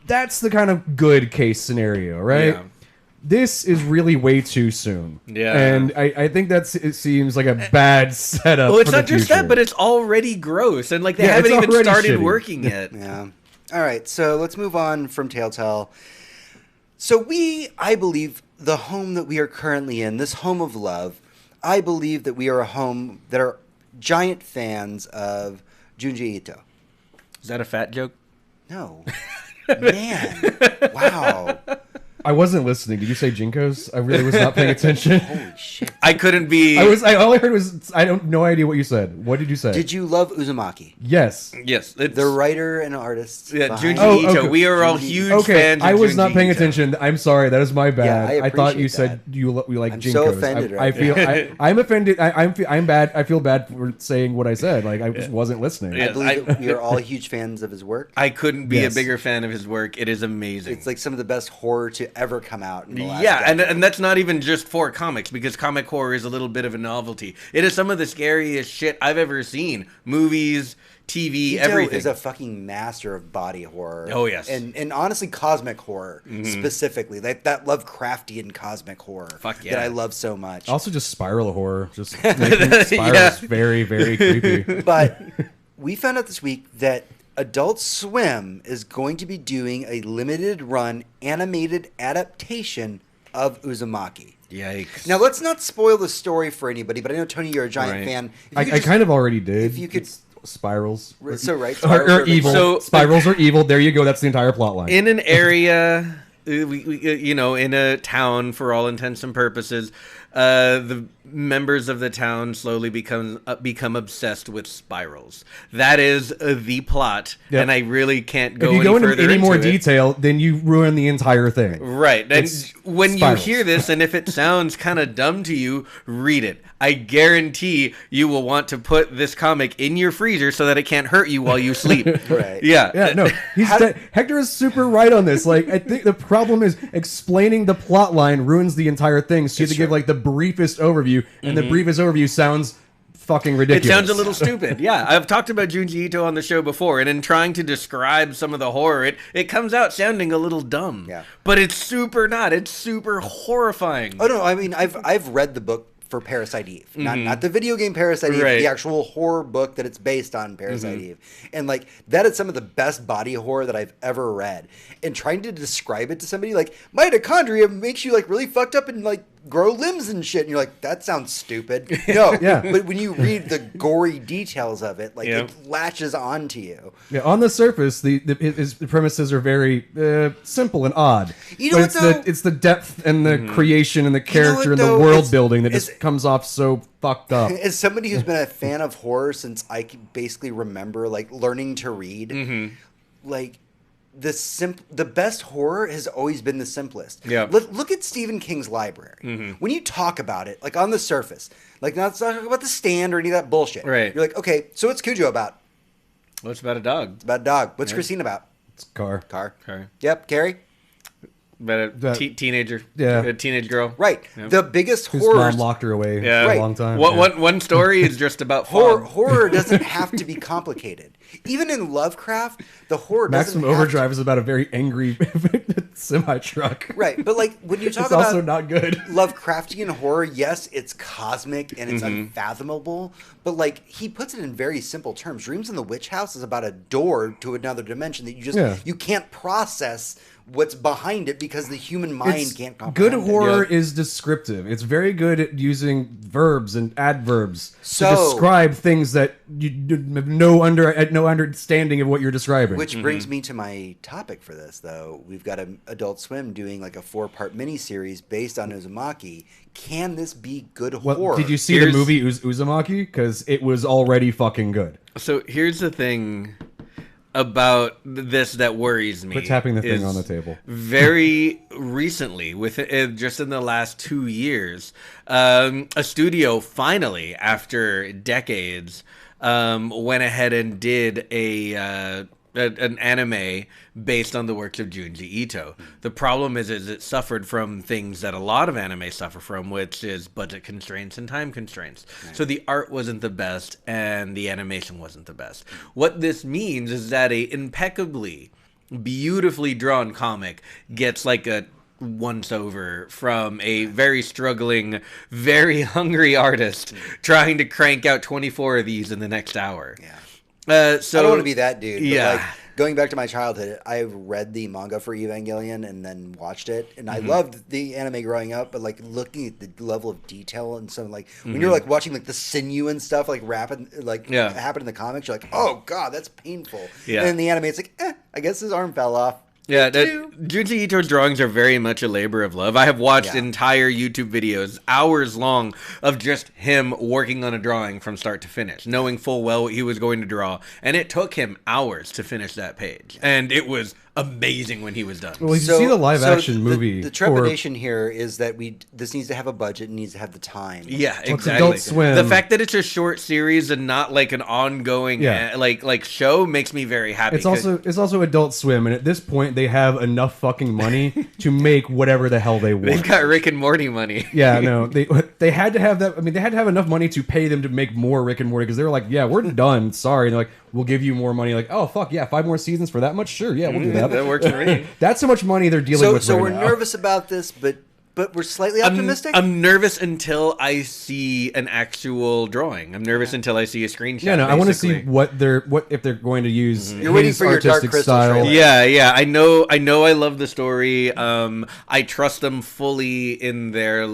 that's the kind of good case scenario, right? Yeah. This is really way too soon. Yeah. And I think it seems like a bad setup. Well, it's for the not just future. that, but it's already gross, and like they Yeah, haven't it's even already started shitty. working yet. Yeah. All right, so let's move on from Telltale. So I believe, the home that we are currently in, this home of love, I believe that we are a home that are giant fans of Junji Ito. Is that a fat joke? No. Man. Wow. I wasn't listening. Did you say Jinkos? I really was not paying attention. Holy shit. I couldn't be. All I heard was no idea what you said. What did you say? Did you love Uzumaki? Yes. Yes, it's, The writer and artist. yeah, behind Junji it? Oh, Ito. okay. We are all Junji- huge Okay, fans. Of I was Junji not paying Ito. attention. I'm sorry. That is my bad. I I thought you appreciate said that. you like I'm Jinkos. so offended I right feel I'm offended. I'm bad. I feel bad for saying what I said. Like I just wasn't listening. Yeah. I believe that we are all huge fans of his work. I couldn't be Yes. a bigger fan of his work. It is amazing. It's like some of the best horror to ever come out in the last Yeah, decade. and that's not even just for comics, because comic horror is a little bit of a novelty. It is some of the scariest shit I've ever seen. Movies, TV, Ito everything. is a fucking master of body horror. Oh, yes. And honestly, cosmic horror specifically, like that Lovecraftian cosmic horror. Fuck yeah. That I love so much. Also, just spiral horror. Just making spirals very, very creepy. But we found out this week that Adult Swim is going to be doing a limited run animated adaptation of Uzumaki. Yikes. Now, let's not spoil the story for anybody, but I know, Tony, you're a giant Right. fan. If you could I just- kind of already did. if you could- It's spirals. So, right. Or spirals are the- evil. So- Spirals are evil. There you go. That's the entire plot line. In an area, in a town, for all intents and purposes, the members of the town slowly become obsessed with spirals. That is the plot, Yep. and I really can't go if you any go into further any more into it. detail, then you ruin the entire thing. Right. And It's when spirals. you hear this, and if it sounds kind of dumb to you, read it. I guarantee you will want to put this comic in your freezer so that it can't hurt you while you sleep. Right. Yeah. Yeah, no, Hector is super right on this. Like, I think the problem is explaining the plot line ruins the entire thing. So you have to give like the briefest overview, and the briefest overview sounds fucking It ridiculous. sounds a little stupid. Yeah, I've talked about Junji Ito on the show before, and in trying to describe some of the horror, it comes out sounding a little dumb. Yeah. But it's super not. It's super horrifying. Oh no! I mean, I've read the book for Parasite Eve, not the video game Parasite Eve, Right. the actual horror book that it's based on, Parasite Eve, and like that is some of the best body horror that I've ever read. And trying to describe it to somebody, like mitochondria makes you like really fucked up and like grow limbs and shit, and you're like, that sounds stupid. No, Yeah. But when you read the gory details of it, like Yeah. it latches onto you. Yeah, on the surface, his premises are very simple and odd. You know but what, it's though? it's the depth and the creation and the character what, and the though? world It's- building that it's- just comes off so fucked up. As somebody who's been a fan of horror since I can basically remember, like learning to read, like the best horror has always been the simplest. Yeah. Look at Stephen King's library. When you talk about it, like on the surface, like not talking about the Stand or any of that bullshit. Right. You're like, okay, so what's Cujo about? What's about a dog? It's about a dog. What's Christine about? It's car. Car. Car. Yep. Carrie. But That- teenager, Yeah. a teenage girl, Right. Yeah. The biggest Whose horror. mom locked her away Yeah. for Right. a long time. One story is just about Horror, fun. horror doesn't have to be complicated. Even in Lovecraft, the horror Maximum doesn't have Overdrive is about a very angry semi truck. Right, but like when you talk It's about also not good. Lovecraftian horror, yes, it's cosmic and it's Mm-hmm. unfathomable, but like he puts it in very simple terms. Dreams in the Witch House is about a door to another dimension that you can't process what's behind it because the human mind It's- can't good comprehend it. horror Yeah. is descriptive. It's very good at using verbs and adverbs to So- describe things that you have no understanding of what you're describing. Which brings me to my topic for this, though. We've got an Adult Swim doing like a 4-part miniseries based on Uzumaki. Can this be good horror? Did you see Here's- the movie Uzumaki? Because it was already fucking good. So here's the thing about this that worries me. Quit tapping the thing is on the table. Very recently, just in the last 2 years, a studio finally, after decades, went ahead and did an anime based on the works of Junji Ito. The problem is it suffered from things that a lot of anime suffer from, which is budget constraints and time constraints. So the art wasn't the best and the animation wasn't the best. What this means is that a impeccably, beautifully drawn comic gets like a once over from a very struggling, very hungry artist trying to crank out 24 of these in the next hour. Yeah. So I don't want to be that dude. Yeah. But like, going back to my childhood, I read the manga for Evangelion and then watched it, and Mm-hmm. I loved the anime growing up. But like looking at the level of detail and some like when Mm-hmm. you're like watching like the sinew and stuff like rapid like Yeah. happen in the comics, you're like, oh god, that's painful. Yeah. And in the anime, it's like, I guess his arm fell off. Yeah, Too. Junji Ito's drawings are very much a labor of love. I have watched Yeah. entire YouTube videos, hours long, of just him working on a drawing from start to finish, knowing full well what he was going to draw. And it took him hours to finish that page. And it was amazing when he was done. Well, if you see the live action movie, The trepidation here is that this needs to have a budget and needs to have the time. Yeah, it's exactly. Adult Swim. The fact that it's a short series and not like an ongoing Yeah. like show makes me very happy. It's also Adult Swim, and at this point, they have enough fucking money to make whatever the hell they want. they've got Rick and Morty money. Yeah, no, they had to have that. I mean, they had to have enough money to pay them to make more Rick and Morty because they were like, "Yeah, we're done. Sorry." And they're like, "We'll give you more money." Like, "Oh fuck yeah, 5 more seasons for that much? Sure, yeah, we'll do that." That works for me. That's how much money they're dealing with. So right we're now. nervous about this, but we're slightly optimistic. I'm nervous until I see an actual drawing. I'm nervous until I see a screenshot. Yeah, no, I want to see basically. what if they're going to use. You're waiting his for your Dark artistic Crystal style. trailer. Yeah. I know. I love the story. I trust them fully in their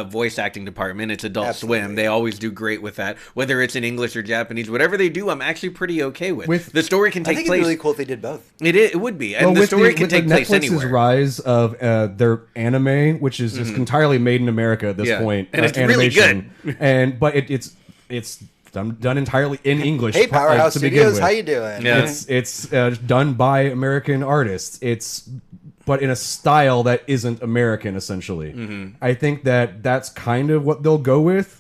voice acting department. It's Adult Absolutely. Swim. They always do great with that. Whether it's in English or Japanese, whatever they do, I'm actually pretty okay with. The story can I take think place. it's really cool if they did both. It would be, and Well, the with story can with take place Netflix's anywhere. rise of their anime, which is just entirely made in America at this Yeah. point, And it's really animation. But it's done entirely in English. Hey, Powerhouse to begin Studios, with. how you doing? Yeah. It's done by American artists. But in a style that isn't American, essentially. I think that's kind of what they'll go with.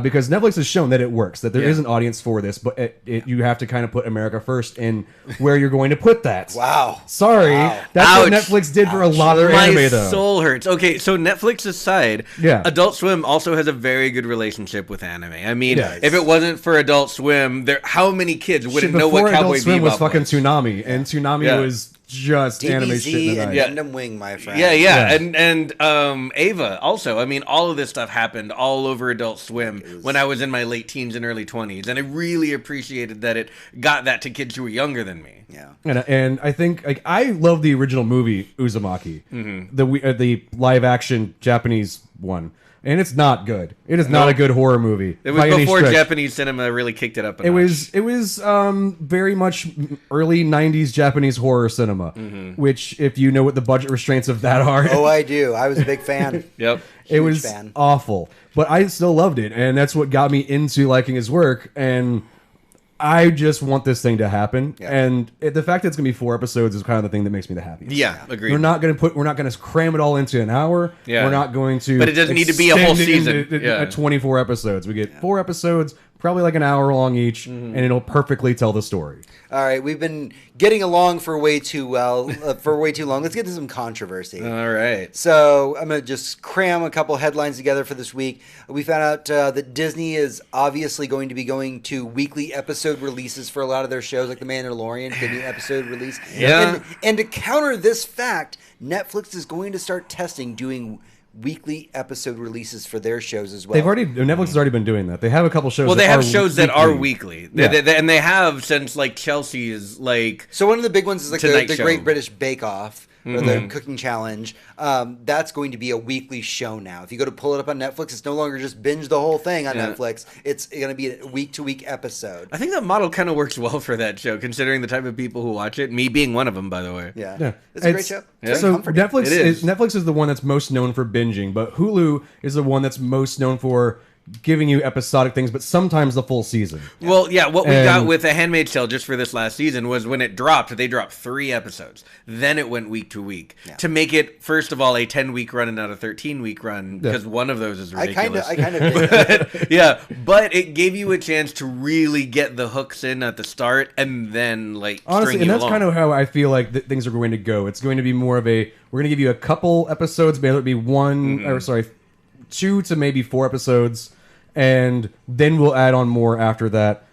Because Netflix has shown that it works, that there is an audience for this, but you have to kind of put America first in where you're going to put that. Wow. Sorry, Wow. that's Ouch. what Netflix did for a lot of their My anime, though. soul hurts. Okay, so Netflix aside, Yeah. Adult Swim also has a very good relationship with anime. I mean, Yeah. if it wasn't for Adult Swim, how many kids wouldn't Shit, know what before Cowboy Adult Swim Bebop was fucking was? Tsunami, and Tsunami Yeah. was just anime shit in DBZ the and night. Gundam Wing, my friend. Yeah, Yeah. and Ava also. I mean, all of this stuff happened all over Adult Swim when I was in my late teens and early 20s, and I really appreciated that it got that to kids who were younger than me. Yeah. And I think I love the original movie Uzumaki, the live action Japanese one, and it's not good. It is not a good horror movie. It was by any before stretch. Japanese cinema really kicked it up a It notch. was very much early '90s Japanese horror cinema, which, if you know what the budget restraints of that are, Oh, I do. I was a big fan. Yep. it Huge was fan. awful. But I still loved it, and that's what got me into liking his work. And I just want this thing to happen. Yeah. And the fact that it's gonna be 4 episodes is kind of the thing that makes me the happiest. Yeah, agreed. We're not gonna cram it all into an hour. Yeah. We're not going to. But it doesn't need to be a whole extend it season. into Yeah. 24 episodes. We get 4 episodes, probably like an hour long each, and it'll perfectly tell the story. All right, we've been getting along for way too long. Let's get to some controversy. All right. So I'm going to just cram a couple headlines together for this week. We found out that Disney is obviously going to be going to weekly episode releases for a lot of their shows, like The Mandalorian, the new episode release. Yeah. And to counter this fact, Netflix is going to start testing doing weekly episode releases for their shows as well. Netflix has already been doing that. They have a couple shows. Well, they have are shows that are weekly, Yeah. and they have since like Chelsea's like. So one of the big ones is like Tonight the Show. Great British Bake Off or the Cooking Challenge. That's going to be a weekly show now. If you go to pull it up on Netflix, it's no longer just binge the whole thing on Netflix. It's going to be a week-to-week episode. I think that model kind of works well for that show, considering the type of people who watch it. Me being one of them, by the way. Yeah. It's a great show. It's So very comforting. Netflix is the one that's most known for binging, but Hulu is the one that's most known for giving you episodic things, but sometimes the full season. Well, yeah, what we And- got with A Handmaid's Tale just for this last season was when it dropped, they dropped 3 episodes. Then it went week to week to make it, first of all, a 10-week run and not a 13-week run, because one of those is ridiculous. I kind of did that. Yeah, but it gave you a chance to really get the hooks in at the start and then, like, Honestly, string and you that's along. kind of how I feel like things are going to go. It's going to be more of we're going to give you a couple episodes, maybe it'll be 2 to maybe 4 episodes, and then we'll add on more after that.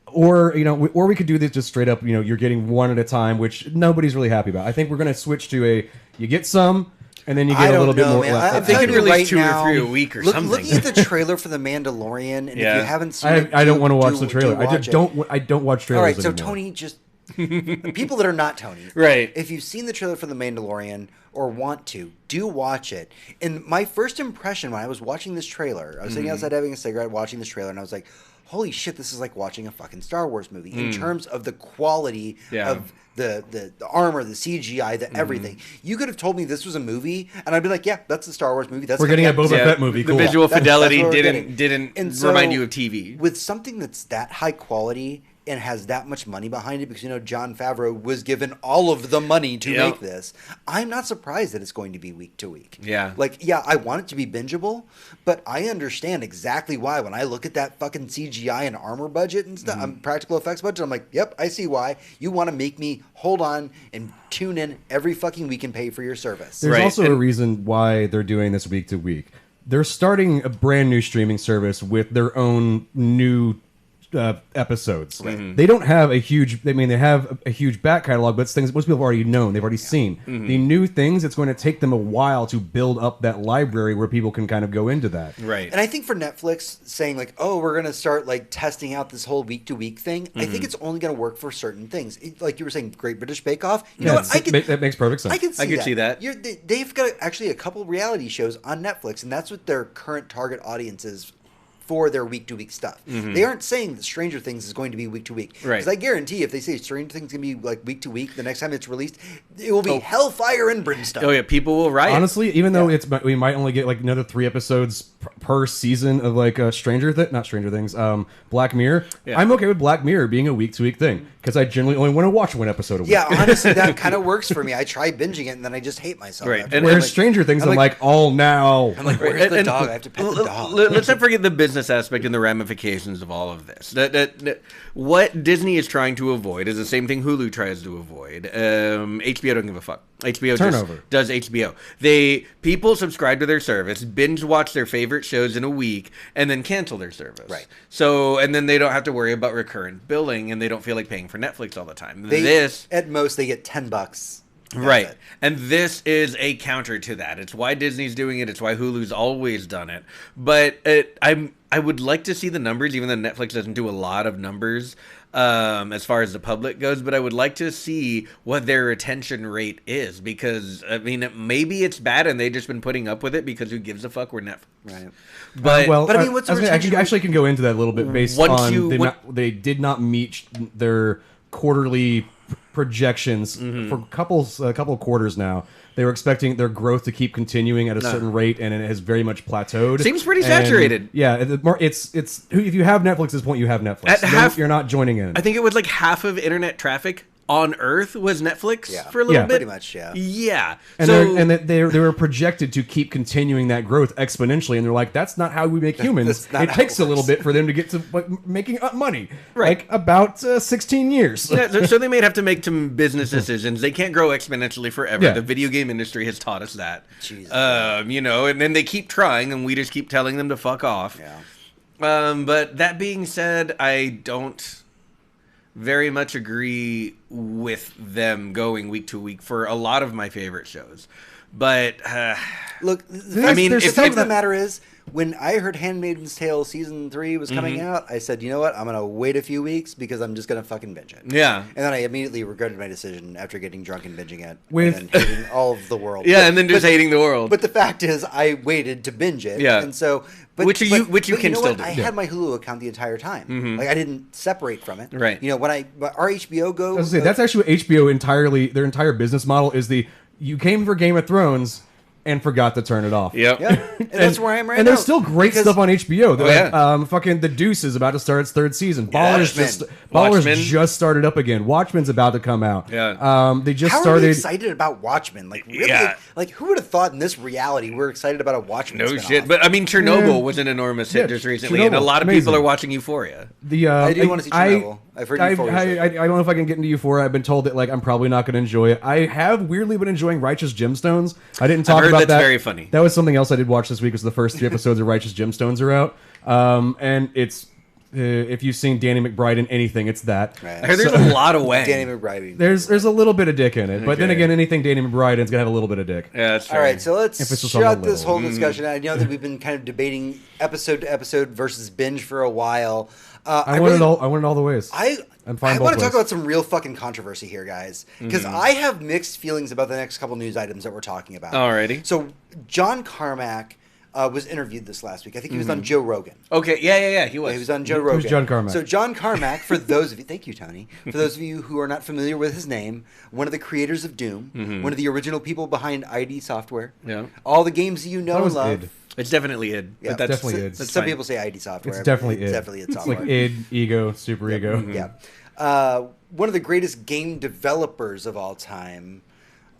Or or we could do this just straight up. You're getting one at a time, which nobody's really happy about. I think we're going to switch to you get some, and then you I get a don't little bit know, more man. left. If they I'm could telling you release right 2 or now, 3 a week or something. Looking at the trailer for The Mandalorian, and Yeah. if you haven't seen it, I don't want to watch do the trailer. I watch just it. don't watch trailers All right, so anymore. Tony, just people that are not Tony, Right. If you've seen the trailer for The Mandalorian or want to, do watch it. And my first impression when I was watching this trailer, I was sitting outside having a cigarette, watching this trailer, and I was like, "Holy shit, this is like watching a fucking Star Wars movie." In terms of the quality of the armor, the CGI, the everything. You could have told me this was a movie, and I'd be like, "Yeah, that's a Star Wars movie." That's We're getting a Boba Yeah, Fett movie. The Cool. visual That's fidelity what we're getting. didn't And so, remind you of TV. With something that's that high quality and has that much money behind it, because Jon Favreau was given all of the money to Yep. make this, I'm not surprised that it's going to be week to week. Yeah. I want it to be bingeable, but I understand exactly why. When I look at that fucking CGI and armor budget and stuff, practical effects budget, I'm like, yep, I see why. You want to make me hold on and tune in every fucking week and pay for your service. There's Right, also a and- reason why they're doing this week to week. They're starting a brand new streaming service with their own new episodes. They don't have a huge. I mean, they have a huge back catalog, but it's things most people have already known. They've already seen the new things. It's going to take them a while to build up that library where people can kind of go into that. Right. And I think for Netflix saying like, "Oh, we're going to start like testing out this whole week to week thing," I think it's only going to work for certain things. Like you were saying, Great British Bake Off. You know what? That makes perfect sense. I can see I could that. see that. They've got actually a couple reality shows on Netflix, and that's what their current target audience is for their week to week stuff. They aren't saying that Stranger Things is going to be week to week. Right. Because I guarantee if they say Stranger Things is going to be like week to week, the next time it's released, it will be hellfire and brimstone. Oh yeah, people will riot. Honestly, even though we might only get like another 3 episodes per season of like not Stranger Things, Black Mirror. Yeah. I'm okay with Black Mirror being a week to week thing because I generally only want to watch 1 episode a week. Yeah, honestly, that kind of works for me. I try binging it, and then I just hate myself. Right. after. And- Whereas I'm like- Stranger Things, I'm like, oh, now. I'm like, where's the And- dog? I have to pet the dog. Let's not forget the business aspect and the ramifications of all of this. What Disney is trying to avoid is the same thing Hulu tries to avoid. HBO don't give a fuck. HBO Turnover. just does HBO. People subscribe to their service, binge watch their favorite shows in a week, and then cancel their service. Right. So, and then they don't have to worry about recurrent billing, and they don't feel like paying for Netflix all the time. They, at most, they get $10. That's Right. it. And this is a counter to that. It's why Disney's doing it. It's why Hulu's always done it. But I would like to see the numbers, even though Netflix doesn't do a lot of numbers as far as the public goes. But I would like to see what their retention rate is, because I mean, maybe it's bad and they've just been putting up with it because who gives a fuck? We're Netflix. Right. But But I mean, what's the retention rate? I can go into that a little bit based Once on you- they did not meet their quarterly projections for a couple of quarters now. They were expecting their growth to keep continuing at a certain rate, and it has very much plateaued. Seems pretty And, saturated. yeah, it's if you have Netflix at this point, you have Netflix. At half- You're not joining in. I think it was like half of internet traffic on Earth was Netflix Yeah. for a little Yeah. bit. Pretty much, yeah. Yeah. And, so they were projected to keep continuing that growth exponentially, and they're like, "That's not how we make humans. That's not It how takes it a little works." bit for them to get to like, making money, Right. Like about 16 years." yeah, so they may have to make some business decisions. They can't grow exponentially forever. Yeah. The video game industry has taught us that. Jesus. You know, and then they keep trying, and we just keep telling them to fuck off. Yeah. But that being said, I don't very much agree with them going week to week for a lot of my favorite shows. But Look, I mean, the if fact of the that- matter is, when I heard *Handmaid's Tale* season 3 was coming out, I said, you know what? I'm gonna wait a few weeks because I'm just gonna fucking binge it. yeah. And then I immediately regretted my decision after getting drunk and binging it, With- and then hating all of the world. Yeah, and then just hating the world. But the fact is, I waited to binge it. Yeah. And so, but, Which you can know still what? do. I Yeah. had my Hulu account the entire time. Like I didn't separate from it. Right. You know, when our HBO Go. I was gonna say, that's actually what HBO entirely. Their entire business model is you came for Game of Thrones and forgot to turn it off. Yep. Yeah. And that's where I am right and now. there's still great Because- stuff on HBO. Oh, yeah. Fucking The Deuce is about to start its 3rd season. Ballers Watchmen. just started up again. Watchmen's about to come out. Yeah. They just How are we started. excited about Watchmen? Like really? Yeah. Like who would have thought in this reality we're excited about a Watchmen? No spinoff? shit. But I mean, Chernobyl Yeah. was an enormous hit Yeah, just recently, and a Chernobyl, lot of amazing. people are watching Euphoria. I do wanna see Chernobyl. I've heard Euphoria's I don't know if I can get into Euphoria. I've been told that like I'm probably not going to enjoy it. I have weirdly been enjoying Righteous Gemstones. I didn't talk heard about that's that. very funny. That was something else I did watch this week. Was the first 3 episodes of Righteous Gemstones are out, and it's if you've seen Danny McBride in anything, it's that. Right. I heard there's a lot of Wang. Danny McBride. There's a little bit of dick in it, but then Okay. again, anything Danny McBride in is gonna have a little bit of dick. Yeah, that's All fair. right, so let's Emphasis on shut the this little. whole discussion. I know that we've been kind of debating episode to episode versus binge for a while. I want it all. I want it all the ways. I'm fine I both want to ways. talk about some real fucking controversy here, guys, because I have mixed feelings about the next couple news items that we're talking about. Alrighty. So John Carmack was interviewed this last week. I think he was on Joe Rogan. Okay, yeah, he was. He was on Joe Rogan. John Carmack? So John Carmack, for those of you, thank you, Tony. For those of you who are not familiar with his name, one of the creators of Doom, one of the original people behind ID Software. Yeah. All the games that you know That was and love. id. It's definitely id. Yeah, But that's definitely id. That's Some fine. people say ID Software. It's definitely It's id. definitely id It's software. like id, ego, super ego. Yeah. One of the greatest game developers of all time.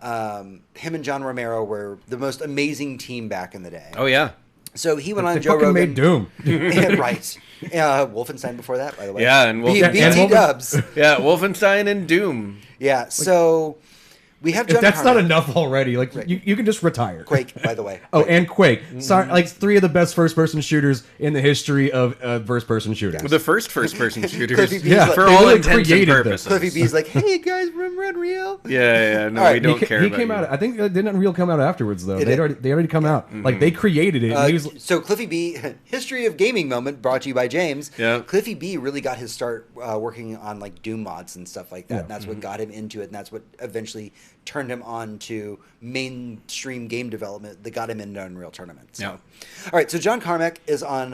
Him and John Romero were the most amazing team back in the day. Oh yeah. So he went on They Joe fucking Rogan. made Doom. Yeah, right. Wolfenstein before that, by the way. Yeah, and B- Wolfen- BT and Wolfen- Dubs. Yeah, Wolfenstein and Doom. Yeah. So we have John If that's not Carmack. enough already, like you can just retire. Quake, by the way. Oh, and Quake. Sorry, like 3 of the best first-person shooters in the history of first-person shooters. The first-person shooters. Cliffy B's Yeah, like, For they all really intents and created this. purposes. Cliffy B's like, hey guys, remember Unreal? Yeah, no, All right, we don't he, care he about came you. out. I think didn't Unreal come out afterwards though. It They did. already come out. Like they created it. And he was, So Cliffy B, history of gaming moment brought to you by James. Yeah. Cliffy B really got his start working on like Doom mods and stuff like that. Yeah. And that's what got him into it, and that's what eventually turned him on to mainstream game development that got him into Unreal tournaments. So. Yeah. All right, so John Carmack is on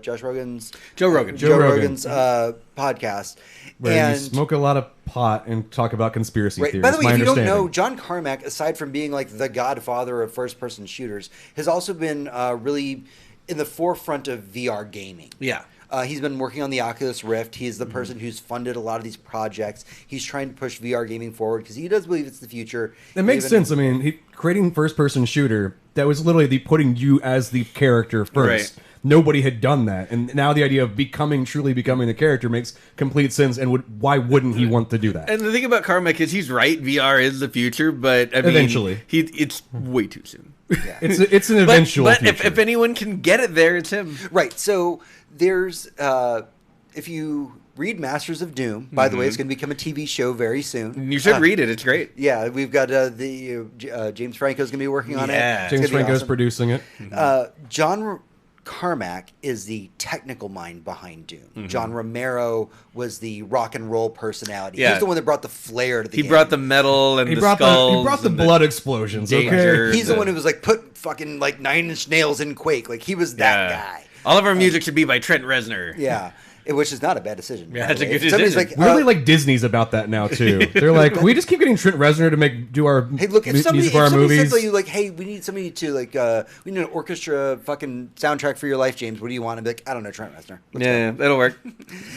Josh Rogan's Joe Rogan. Joe Rogan. Rogan's podcast, where and you smoke a lot of pot and talk about conspiracy right. theories. By the way, my if you don't understanding. know, John Carmack, aside from being like the godfather of first-person shooters, has also been really in the forefront of VR gaming. Yeah. He's been working on the Oculus Rift. He's the person who's funded a lot of these projects. He's trying to push VR gaming forward because he does believe it's the future. That makes Even- sense. I mean, creating first-person shooter, that was literally the putting you as the character first. Right. Nobody had done that, and now the idea of truly becoming the character makes complete sense. And why wouldn't he want to do that? And the thing about Carmack is he's right. VR is the future, but I mean, Eventually. it's way too soon. Yeah. It's an eventual But future. if anyone can get it there, it's him. Right. So there's if you read Masters of Doom, by the way, it's going to become a TV show very soon. You should read it. It's great. Yeah, we've got James Franco's going to be working on Yeah. it. James It's gonna be Franco's awesome. producing it. John Carmack is the technical mind behind Doom. John Romero was the rock and roll personality. Yeah. He's the one that brought the flair to the He game. brought the metal and He the brought skulls. the and blood explosions. danger. Okay, He's the one who was like, put fucking like 9 Inch Nails in Quake. Like he was that guy. All of our music should be by Trent Reznor. Yeah. Which is not a bad decision. Yeah, by that's the a way. good If somebody's decision. like, Weirdly, like Disney's about that now too. They're like, we just keep getting Trent Reznor to do our hey, look, if somebody, music for our movies. said to you, like, hey, we need somebody to, like, we need an orchestra fucking soundtrack for your life, James. What do you want? I'd be like, I don't know, Trent Reznor. Let's go. Yeah, that'll work.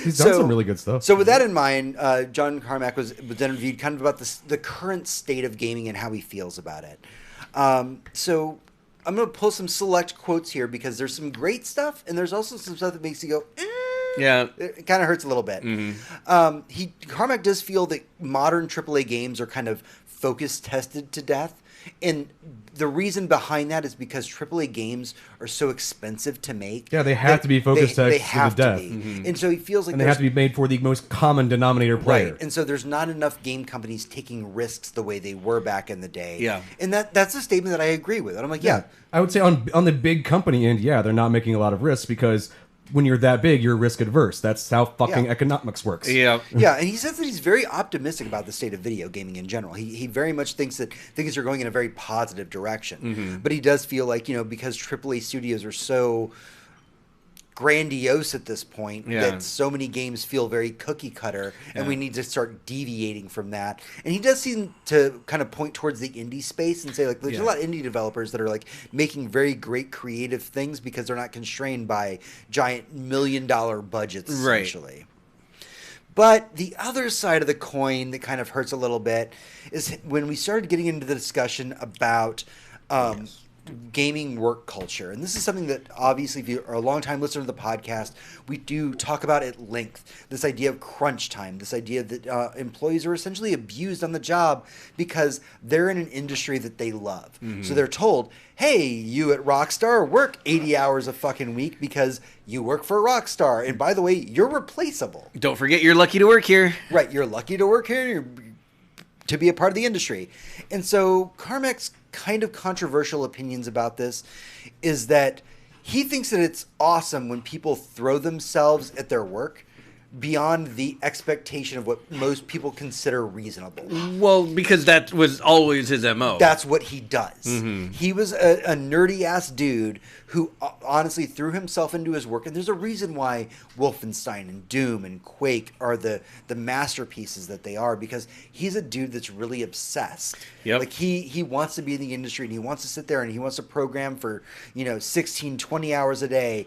He's done some really good stuff. So with that in mind, John Carmack was interviewed kind of about the current state of gaming and how he feels about it. So I'm going to pull some select quotes here because there's some great stuff and there's also some stuff that makes you go, Yeah. It kind of hurts a little bit. Carmack does feel that modern AAA games are kind of focus tested to death. And the reason behind that is because AAA games are so expensive to make. Yeah, they have to be focus tested They to have to death. be. And so he feels like And they have to be made for the most common denominator player. right. And so there's not enough game companies taking risks the way they were back in the day. Yeah. And that's a statement that I agree with. And I'm like, yeah. I would say on the big company end, yeah, they're not making a lot of risks because when you're that big, you're risk adverse. That's how fucking Yeah. economics works. Yeah. Yeah, and he says that he's very optimistic about the state of video gaming in general. He very much thinks that things are going in a very positive direction. But he does feel like, because AAA studios are so grandiose at this point that so many games feel very cookie cutter and we need to start deviating from that. And he does seem to kind of point towards the indie space and say, like, there's a lot of indie developers that are like making very great creative things because they're not constrained by giant $1 million budgets essentially. But the other side of the coin that kind of hurts a little bit is when we started getting into the discussion about gaming work culture. And this is something that obviously, if you are a long-time listener to the podcast, we do talk about at length. This idea of crunch time, this idea that employees are essentially abused on the job because they're in an industry that they love. So they're told, hey, you at Rockstar work 80 hours a fucking week because you work for Rockstar. And by the way, you're replaceable. Don't forget you're lucky to work here. Right, you're lucky to work here, you're to be a part of the industry. And so Carmack's kind of controversial opinions about this is that he thinks that it's awesome when people throw themselves at their work beyond the expectation of what most people consider reasonable. Well, because that was always his MO. That's what he does. He was a nerdy ass dude who honestly threw himself into his work. And there's a reason why Wolfenstein and Doom and Quake are the masterpieces that they are, because he's a dude that's really obsessed. Yep. Like he wants to be in the industry and he wants to sit there and he wants to program for, 16, 20 hours a day,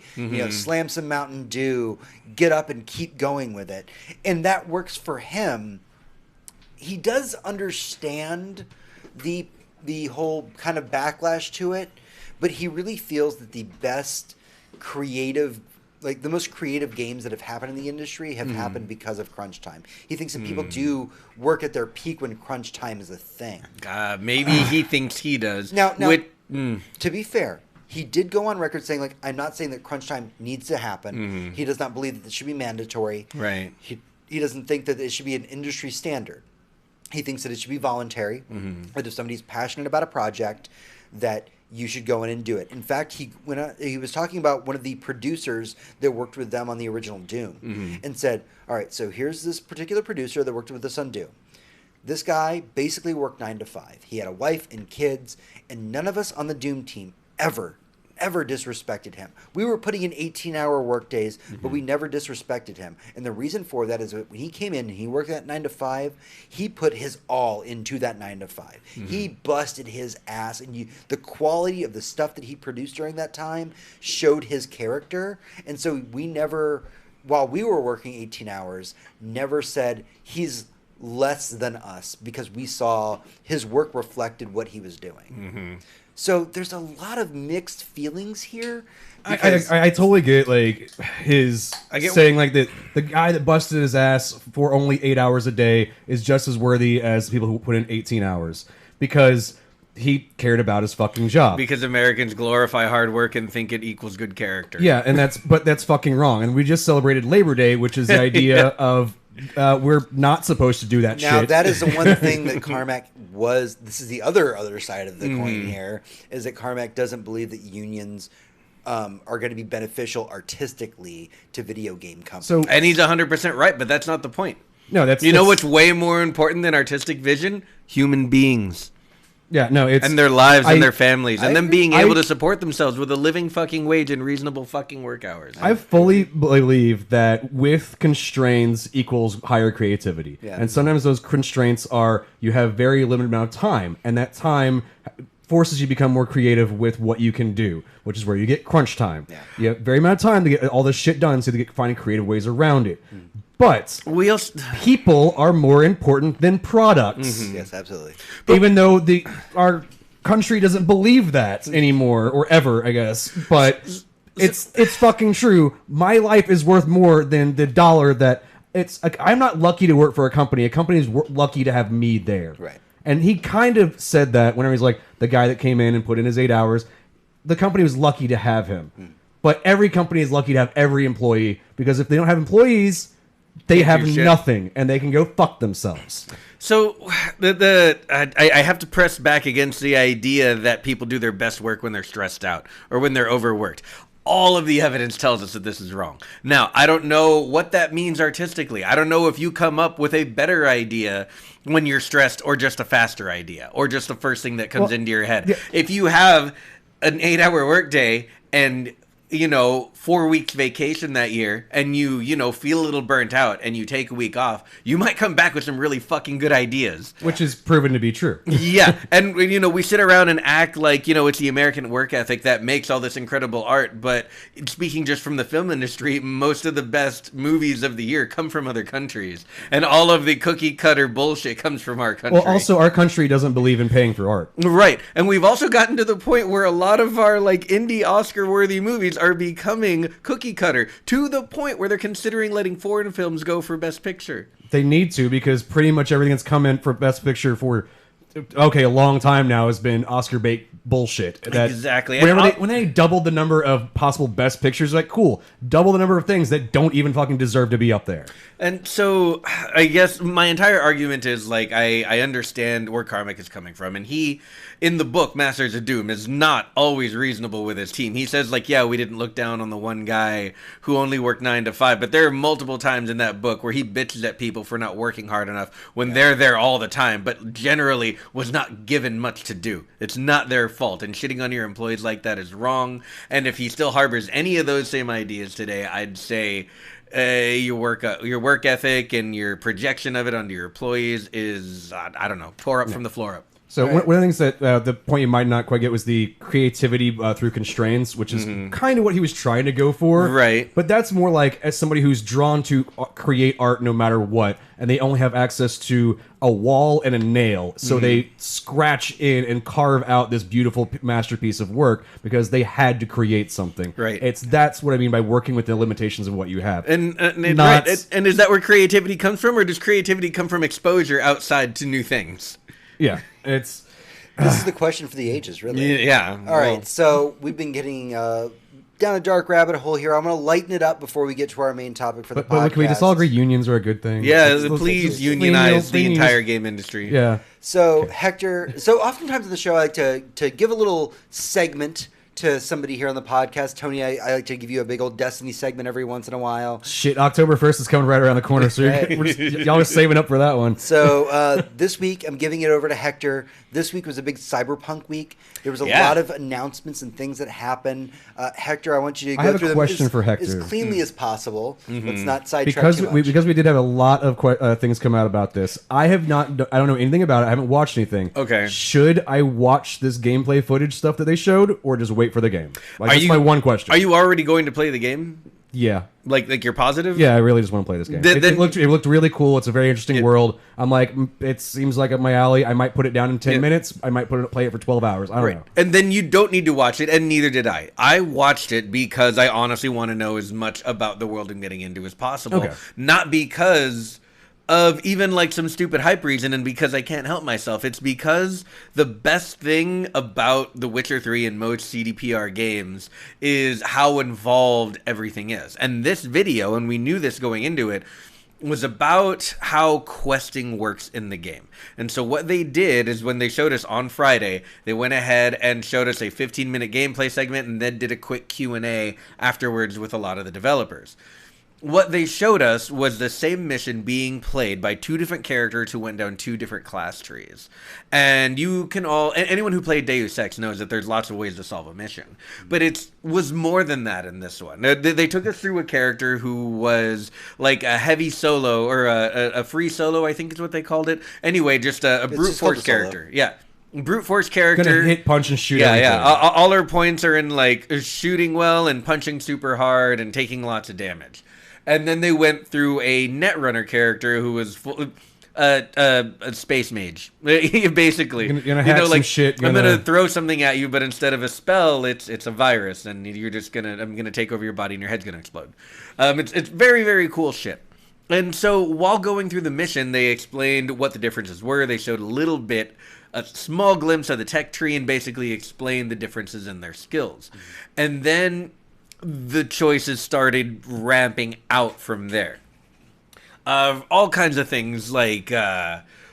slam some Mountain Dew, get up and keep going with it. And that works for him. He does understand the whole kind of backlash to it, but he really feels that the best creative, like the most creative games that have happened in the industry have happened because of crunch time. He thinks that people do work at their peak when crunch time is a thing. Maybe he thinks he does. Now to be fair, he did go on record saying, like, I'm not saying that crunch time needs to happen. He does not believe that it should be mandatory. Right. He doesn't think that it should be an industry standard. He thinks that it should be voluntary. That if somebody's passionate about a project, that you should go in and do it. In fact, he was talking about one of the producers that worked with them on the original Doom and said, all right, so here's this particular producer that worked with us on Doom. This guy basically worked 9 to 5. He had a wife and kids, and none of us on the Doom team ever disrespected him. We were putting in 18-hour work days, but we never disrespected him. And the reason for that is that when he came in and he worked that 9 to 5, he put his all into that 9 to 5. He busted his ass, and the quality of the stuff that he produced during that time showed his character. And so we never, while we were working 18 hours, never said he's less than us, because we saw his work reflected what he was doing. So there's a lot of mixed feelings here. I totally get saying like that the guy that busted his ass for only 8 hours a day is just as worthy as people who put in 18 hours, because he cared about his fucking job. Because Americans glorify hard work and think it equals good character. Yeah, and that's fucking wrong. And we just celebrated Labor Day, which is the idea of we're not supposed to do that shit. Now, that is the one thing that Carmack was... This is the other side of the coin here, is that Carmack doesn't believe that unions are going to be beneficial artistically to video game companies. And he's 100% right, but that's not the point. No, that's... You know what's way more important than artistic vision? Human beings. Yeah, no, it's and their lives I- and their families, and them being I- able to support themselves with a living fucking wage and reasonable fucking work hours. I fully believe that with constraints equals higher creativity. Yeah. And sometimes those constraints are you have very limited amount of time, and that time forces you to become more creative with what you can do, which is where you get crunch time. Yeah. You have very amount of time to get all this shit done, so you get finding creative ways around it. But we also, people are more important than products. Yes, absolutely. Even though our country doesn't believe that anymore or ever, I guess. But it's fucking true. My life is worth more than the dollar that it's like. I'm not lucky to work for a company. A company is lucky to have me there. Right. And he kind of said that whenever he's like the guy that came in and put in his 8 hours. The company was lucky to have him. But every company is lucky to have every employee, because if they don't have employees, they have do shit. nothing, and they can go fuck themselves. so I have to press back against the idea that people do their best work when they're stressed out or when they're overworked. All of the evidence tells us that this is wrong. Now, I don't know what that means artistically. I don't know if you come up with a better idea when you're stressed, or just a faster idea, or just the first thing that comes into your head. yeah. If you have an 8-hour workday and 4 weeks vacation that year, and you feel a little burnt out, and you take a week off, you might come back with some really fucking good ideas. Which is proven to be true. Yeah, and we sit around and act like it's the American work ethic that makes all this incredible art. But speaking just from the film industry, most of the best movies of the year come from other countries, and all of the cookie cutter bullshit comes from our country. Well, also, our country doesn't believe in paying for art. Right, and we've also gotten to the point where a lot of our indie Oscar-worthy movies are becoming cookie cutter, to the point where they're considering letting foreign films go for Best Picture. They need to, because pretty much everything that's come in for Best Picture for a long time now has been Oscar bait bullshit. Exactly. And When they doubled the number of possible Best Pictures, like, cool, double the number of things that don't even fucking deserve to be up there. And so I guess my entire argument is I understand where Carmack is coming from, and he, in the book Masters of Doom, is not always reasonable with his team. He says yeah, we didn't look down on the one guy who only worked 9 to 5, but there are multiple times in that book where he bitches at people for not working hard enough when they're there all the time, but generally was not given much to do. It's not their fault, and shitting on your employees like that is wrong. And if he still harbors any of those same ideas today, I'd say your work ethic and your projection of it onto your employees is, I don't know, tore up from the floor up. So one of the things that the point you might not quite get was the creativity through constraints, which is kind of what he was trying to go for. Right. But that's more like as somebody who's drawn to create art no matter what, and they only have access to a wall and a nail, so they scratch in and carve out this beautiful masterpiece of work because they had to create something. Right. That's what I mean by working with the limitations of what you have. And Not- right. And is that where creativity comes from, or does creativity come from exposure outside to new things? Yeah, it's This is the question for the ages, really. Yeah. All right, so we've been getting down a dark rabbit hole here. I'm going to lighten it up before we get to our main topic for the but podcast. can we just all agree unions are a good thing? Yeah, Let's please just unionize the clean- entire game industry. Yeah. So Hector, so oftentimes in the show I like to give a little segment to somebody here on the podcast. Tony, I like to give you a big old Destiny segment every once in a while. Shit, October 1st is coming right around the corner, so Right. y'all are saving up for that one. So this week I'm giving it over to Hector. This week was a big cyberpunk week. There was a Yeah. lot of announcements and things that happened. Hector, I want you to go I have a through them question as, for Hector. as cleanly as possible. Let's not sidetrack Because too much. because we did have a lot of things come out about this. I don't know anything about it. I haven't watched anything. Okay. Should I watch this gameplay footage stuff that they showed, or just wait for the game? Like, Are that's you- my one question. Are you already going to play the game? Yeah. Like you're positive? Yeah, I really just want to play this game. Then- It looked really cool. It's a very interesting world. I'm like, it seems like up my alley. I might put it down in 10 minutes. I might play it for 12 hours. I don't know. And then you don't need to watch it, and neither did I. I watched it because I honestly want to know as much about the world I'm getting into as possible. Okay. Not because of even some stupid hype reason, and because I can't help myself. It's because the best thing about The Witcher 3 and most CDPR games is how involved everything is. And this video, and we knew this going into it, was about how questing works in the game. And so what they did is when they showed us on Friday, they went ahead and showed us a 15-minute gameplay segment and then did a quick Q&A afterwards with a lot of the developers. what they showed us was the same mission being played by two different characters who went down two different class trees. And you can anyone who played Deus Ex knows that there's lots of ways to solve a mission. But it was more than that in this one. They took us through a character who was like a heavy solo, or a free solo, I think is what they called it. Anyway, just a brute force character. Yeah. Brute force character. Gonna hit, punch, and shoot. Yeah. All her points are in like shooting well and punching super hard and taking lots of damage. And then they went through a Netrunner character who was a space mage, basically. Gonna hack some shit. I'm gonna throw something at you, but instead of a spell, it's a virus, and you're just I'm gonna take over your body, and your head's gonna explode. It's very, very cool shit. And so while going through the mission, they explained what the differences were. They showed a small glimpse of the tech tree, and basically explained the differences in their skills. And then the choices started ramping out from there. All kinds of things, like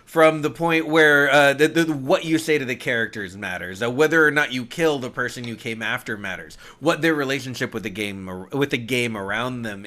from the point where what you say to the characters matters. Whether or not you kill the person you came after matters. What their relationship with the game around them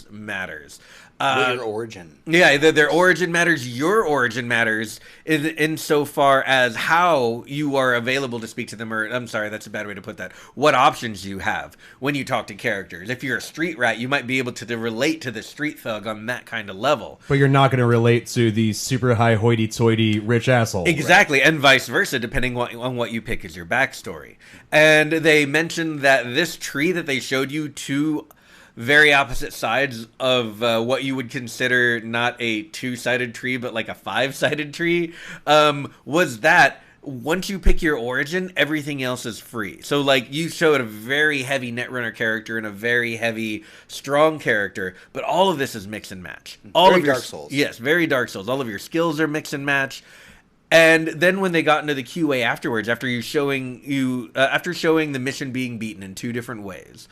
matters. Your origin. Yeah, their origin matters. Your origin matters insofar as how you are available to speak to them. Or, I'm sorry, that's a bad way to put that. What options you have when you talk to characters. If you're a street rat, you might be able to relate to the street thug on that kind of level. But you're not going to relate to the super high hoity-toity rich asshole. Exactly, right? And vice versa, depending on what you pick as your backstory. And they mentioned that this tree that they showed you, two very opposite sides of what you would consider not a two-sided tree, but like a five-sided tree, was that once you pick your origin, everything else is free. So, like, you showed a very heavy Netrunner character and a very heavy strong character, but all of this is mix and match. Very Dark Souls. Yes, very Dark Souls. All of your skills are mix and match. And then when they got into the QA afterwards, after showing the mission being beaten in two different ways,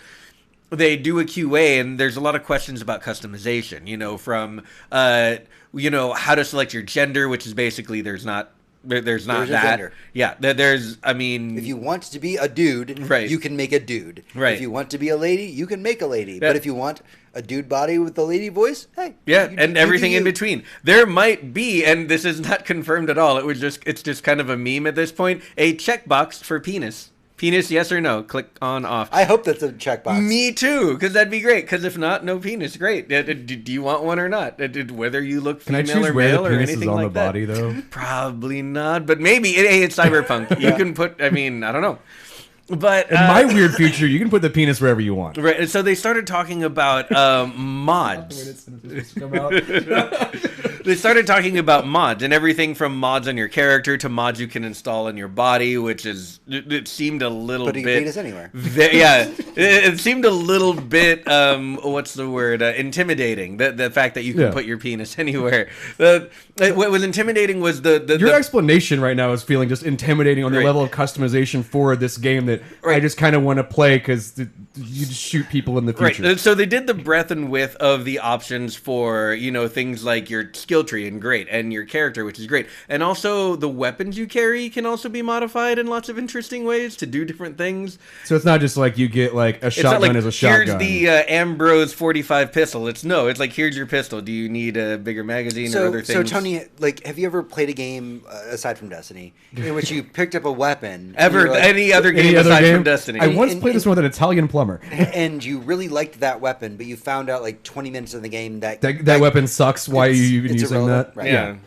they do a QA, and there's a lot of questions about customization, from how to select your gender, which is basically there's not that. Gender. Yeah, if you want to be a dude, right, you can make a dude. Right. If you want to be a lady, you can make a lady. Yeah. But if you want a dude body with a lady voice, hey. Yeah, and everything in between. There might be, and this is not confirmed at all, it's just kind of a meme at this point, a checkbox for penis. Penis, yes or no? Click on, off. I hope that's a checkbox. Me too, because that'd be great. Because if not, no penis. Great. Do you want one or not? Whether you look female or male or anything on like the that. Body, though? Probably not, but maybe. It's cyberpunk. You can put, I don't know. But in my weird future, you can put the penis wherever you want. Right. So they started talking about mods. They started talking about mods, and everything from mods on your character to mods you can install in your body, which it seemed a little Putting bit penis anywhere. It seemed a little bit what's the word? Intimidating. The fact that you can put your penis anywhere. What was intimidating was your explanation right now is feeling just intimidating on the level of customization for this game that I just kind of want to play because you just shoot people in the future. Right. So they did the breadth and width of the options for things like your skill tree, and great, and your character, which is great, and also the weapons you carry can also be modified in lots of interesting ways to do different things. So it's not just like you get like a shotgun as a shotgun. Here's the Ambrose 45 pistol. It's like here's your pistol. Do you need a bigger magazine or other things? So Tony, like, have you ever played a game aside from Destiny in which you picked up a weapon? Any other game aside from Destiny? I once played this one with an Italian plumber, and you really liked that weapon, but you found out like 20 minutes in the game that weapon sucks. Why are you even using that? Right.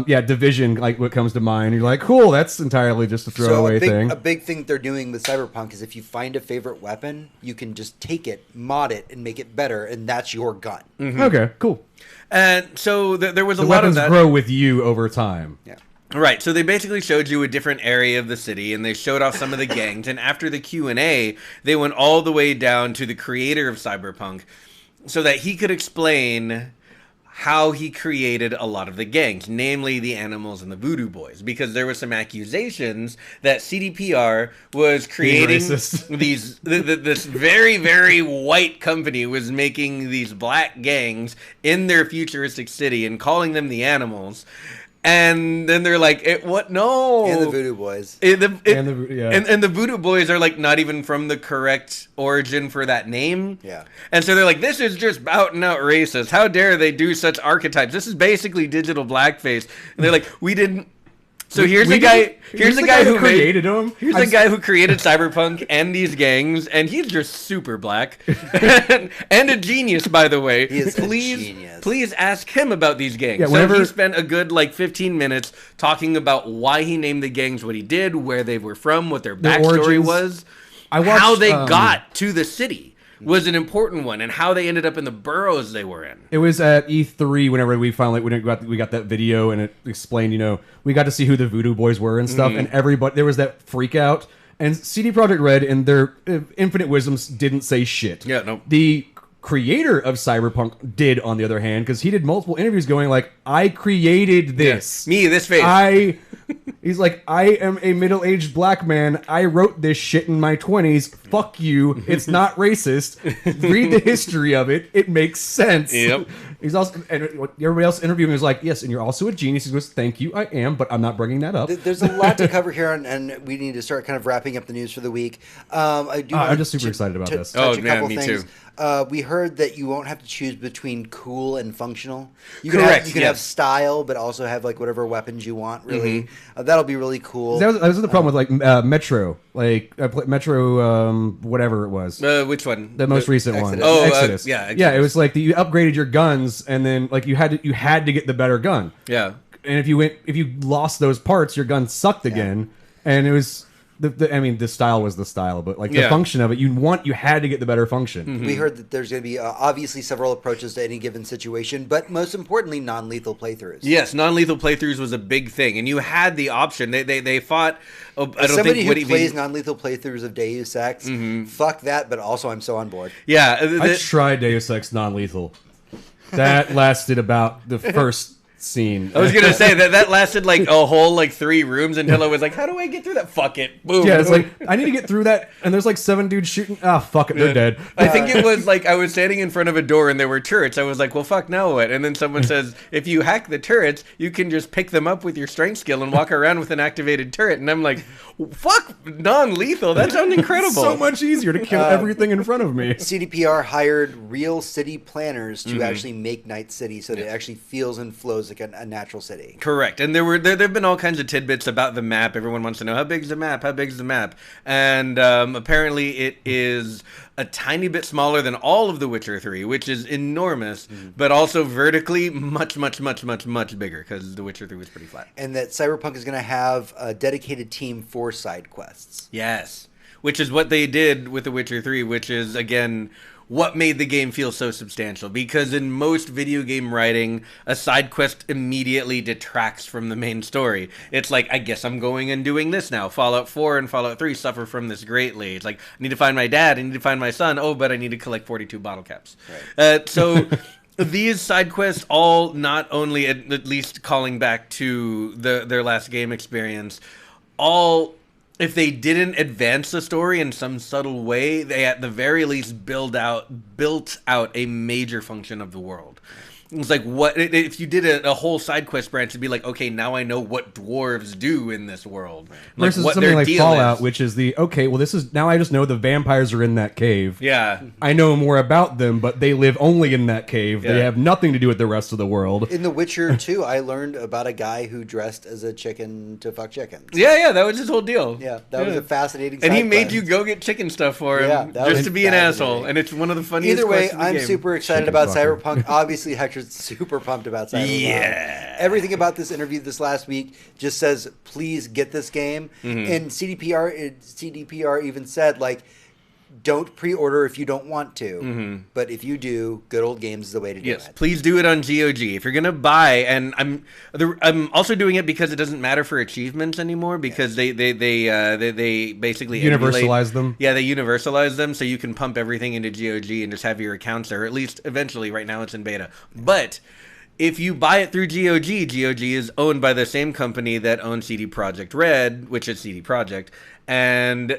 Yeah. Division, like what comes to mind. You're like, cool, that's entirely just a throwaway thing. A big thing they're doing with Cyberpunk is if you find a favorite weapon, you can just take it, mod it, and make it better, and that's your gun. Mm-hmm. Okay, cool. And so there was a lot of that. Weapons grow with you over time. Yeah. Right, so they basically showed you a different area of the city, and they showed off some of the gangs, and after the Q&A, they went all the way down to the creator of Cyberpunk so that he could explain how he created a lot of the gangs, namely the Animals and the Voodoo Boys, because there were some accusations that CDPR was creating this very, very white company was making these black gangs in their futuristic city and calling them the Animals. And then they're like, what? No. And the Voodoo Boys. And the Voodoo Boys are like not even from the correct origin for that name. Yeah. And so they're like, this is just out and out racist. How dare they do such archetypes? This is basically digital blackface. And they're like, we didn't. So here's the guy. Here's the guy who created him. Here's the guy who created Cyberpunk and these gangs, and he's just super black and a genius, by the way. He is a genius. Please ask him about these gangs. Yeah, so he spent a good 15 minutes talking about why he named the gangs what he did, where they were from, what their backstory was, how they got to the city. Was an important one, and how they ended up in the boroughs they were in. It was at E3 whenever we got that video, and it explained, we got to see who the Voodoo Boys were and stuff, and everybody, there was that freak out, and CD Projekt Red in their infinite wisdoms didn't say shit. Yeah, no. The creator of Cyberpunk did, on the other hand, because he did multiple interviews going like, I created this. Yeah. Me, this face. He's like, I am a middle-aged black man. I wrote this shit in my 20s. Fuck you. It's not racist. Read the history of it. It makes sense. Yep. He's also, and everybody else interviewing was like, yes, and you're also a genius. He goes, thank you, I am, but I'm not bringing that up. There's a lot to cover here, and we need to start kind of wrapping up the news for the week. I'm just super excited about this. Touch Oh, man, me too. We heard that you won't have to choose between cool and functional. You Correct. You can have style, but also have whatever weapons you want. Really, that'll be really cool. That was the problem with Metro, Metro, whatever it was. Which one? The most recent one. Exodus. Oh, Exodus. yeah. Exodus. Yeah, it was like you upgraded your guns, and then you had to get the better gun. Yeah. And if you lost those parts, your gun sucked again. And it was the style was the style, but the function of it, you had to get the better function. We heard that there's going to be obviously several approaches to any given situation, but most importantly, non-lethal playthroughs. Yes, non-lethal playthroughs was a big thing, and you had the option. They fought. Somebody who plays non-lethal playthroughs of Deus Ex, fuck that. But also, I'm so on board. Yeah, I tried Deus Ex non-lethal. That lasted about the first scene. I was gonna say that lasted a whole 3 rooms until I was like, how do I get through that? Fuck it. Boom. Yeah, it's I need to get through that, and there's 7 dudes shooting. Ah, fuck it, they're dead. I think it was I was standing in front of a door and there were turrets. I was like, well, fuck, now what? And then someone says, if you hack the turrets, you can just pick them up with your strength skill and walk around with an activated turret. And I'm like, fuck, non-lethal. That sounds incredible. So much easier to kill everything in front of me. CDPR hired real city planners to actually make Night City so that it actually feels and flows like a natural city. Correct. And there've been all kinds of tidbits about the map. Everyone wants to know, how big is the map? How big is the map? And apparently it is a tiny bit smaller than all of The Witcher 3, which is enormous, but also vertically much, much, much, much, much bigger, because The Witcher 3 was pretty flat. And that Cyberpunk is going to have a dedicated team for side quests. Yes. Which is what they did with The Witcher 3, which is, again, what made the game feel so substantial. Because in most video game writing, a side quest immediately detracts from the main story. It's I guess I'm going and doing this now. Fallout 4 and Fallout 3 suffer from this greatly. It's I need to find my dad, I need to find my son. Oh, but I need to collect 42 bottle caps. Right. So these side quests all not only, at least calling back to their last game experience, all, if they didn't advance the story in some subtle way, they at the very least built out a major function of the world. It's what if you did a whole side quest branch? It'd be okay, now I know what dwarves do in this world. Versus what something their like deal Fallout, is. which is this is now I just know the vampires are in that cave. Yeah. I know more about them, but they live only in that cave. Yeah. They have nothing to do with the rest of the world. In The Witcher 2, I learned about a guy who dressed as a chicken to fuck chickens. Yeah, that was his whole deal. Yeah, that was a fascinating And he side made quest. you go get chicken stuff for him Yeah, that just was to be an fascinating. asshole. And it's one of the funniest Either way, quests in the I'm game. super excited Chicken about fucker. Cyberpunk. Obviously, Hector's super pumped about Cyberpunk. Yeah. Everything about this interview this last week just says, please get this game. And CDPR even said, don't pre-order if you don't want to. But if you do, Good Old Games is the way to do Yes, it. please do it on GOG. If you're gonna buy, and I'm also doing it because it doesn't matter for achievements anymore, because they basically Universalize them. Yeah, they universalize them, so you can pump everything into GOG and just have your accounts there. Or at least eventually. Right now it's in beta, but if you buy it through GOG, GOG is owned by the same company that owns CD Projekt Red, which is CD Projekt, and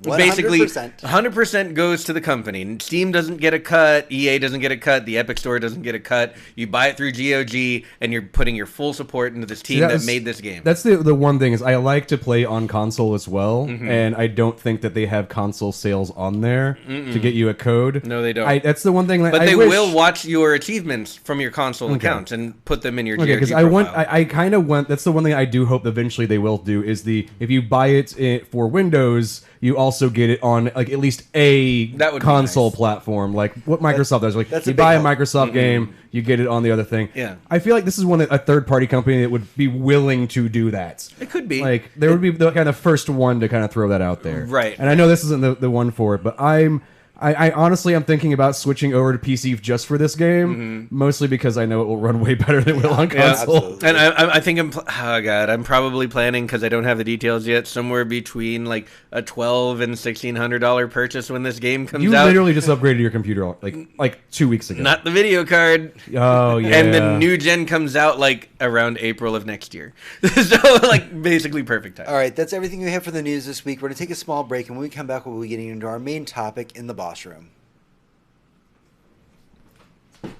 Basically, 100%. 100% goes to the company. Steam doesn't get a cut. EA doesn't get a cut. The Epic Store doesn't get a cut. You buy it through GOG, and you're putting your full support into this team that made this game. That's the one thing is I like to play on console as well, and I don't think that they have console sales on there to get you a code. No, they don't. That's the one thing. But they will watch your achievements from your console accounts and put them in your GOG because profile. I kind of want. That's the one thing I do hope eventually they will do is if you buy it for Windows, you also get it on like at least a console platform, like what Microsoft does. Like you buy a Microsoft game, you get it on the other thing. Yeah, I feel like this is a third party company that would be willing to do that. It could be like they would be the kind of first one to kind of throw that out there, right? And I know this isn't the one for it, but I honestly am thinking about switching over to PC just for this game, mostly because I know it will run way better than it will on console. And I think I'm probably planning, because I don't have the details yet, somewhere between like a $1,200 and $1,600 purchase when this game comes out. You literally just upgraded your computer like 2 weeks ago. Not the video card. Oh yeah. And the new gen comes out like around April of next year. So like basically perfect time. All right, that's everything we have for the news this week. We're going to take a small break, and when we come back, we'll be getting into our main topic in the boss room. All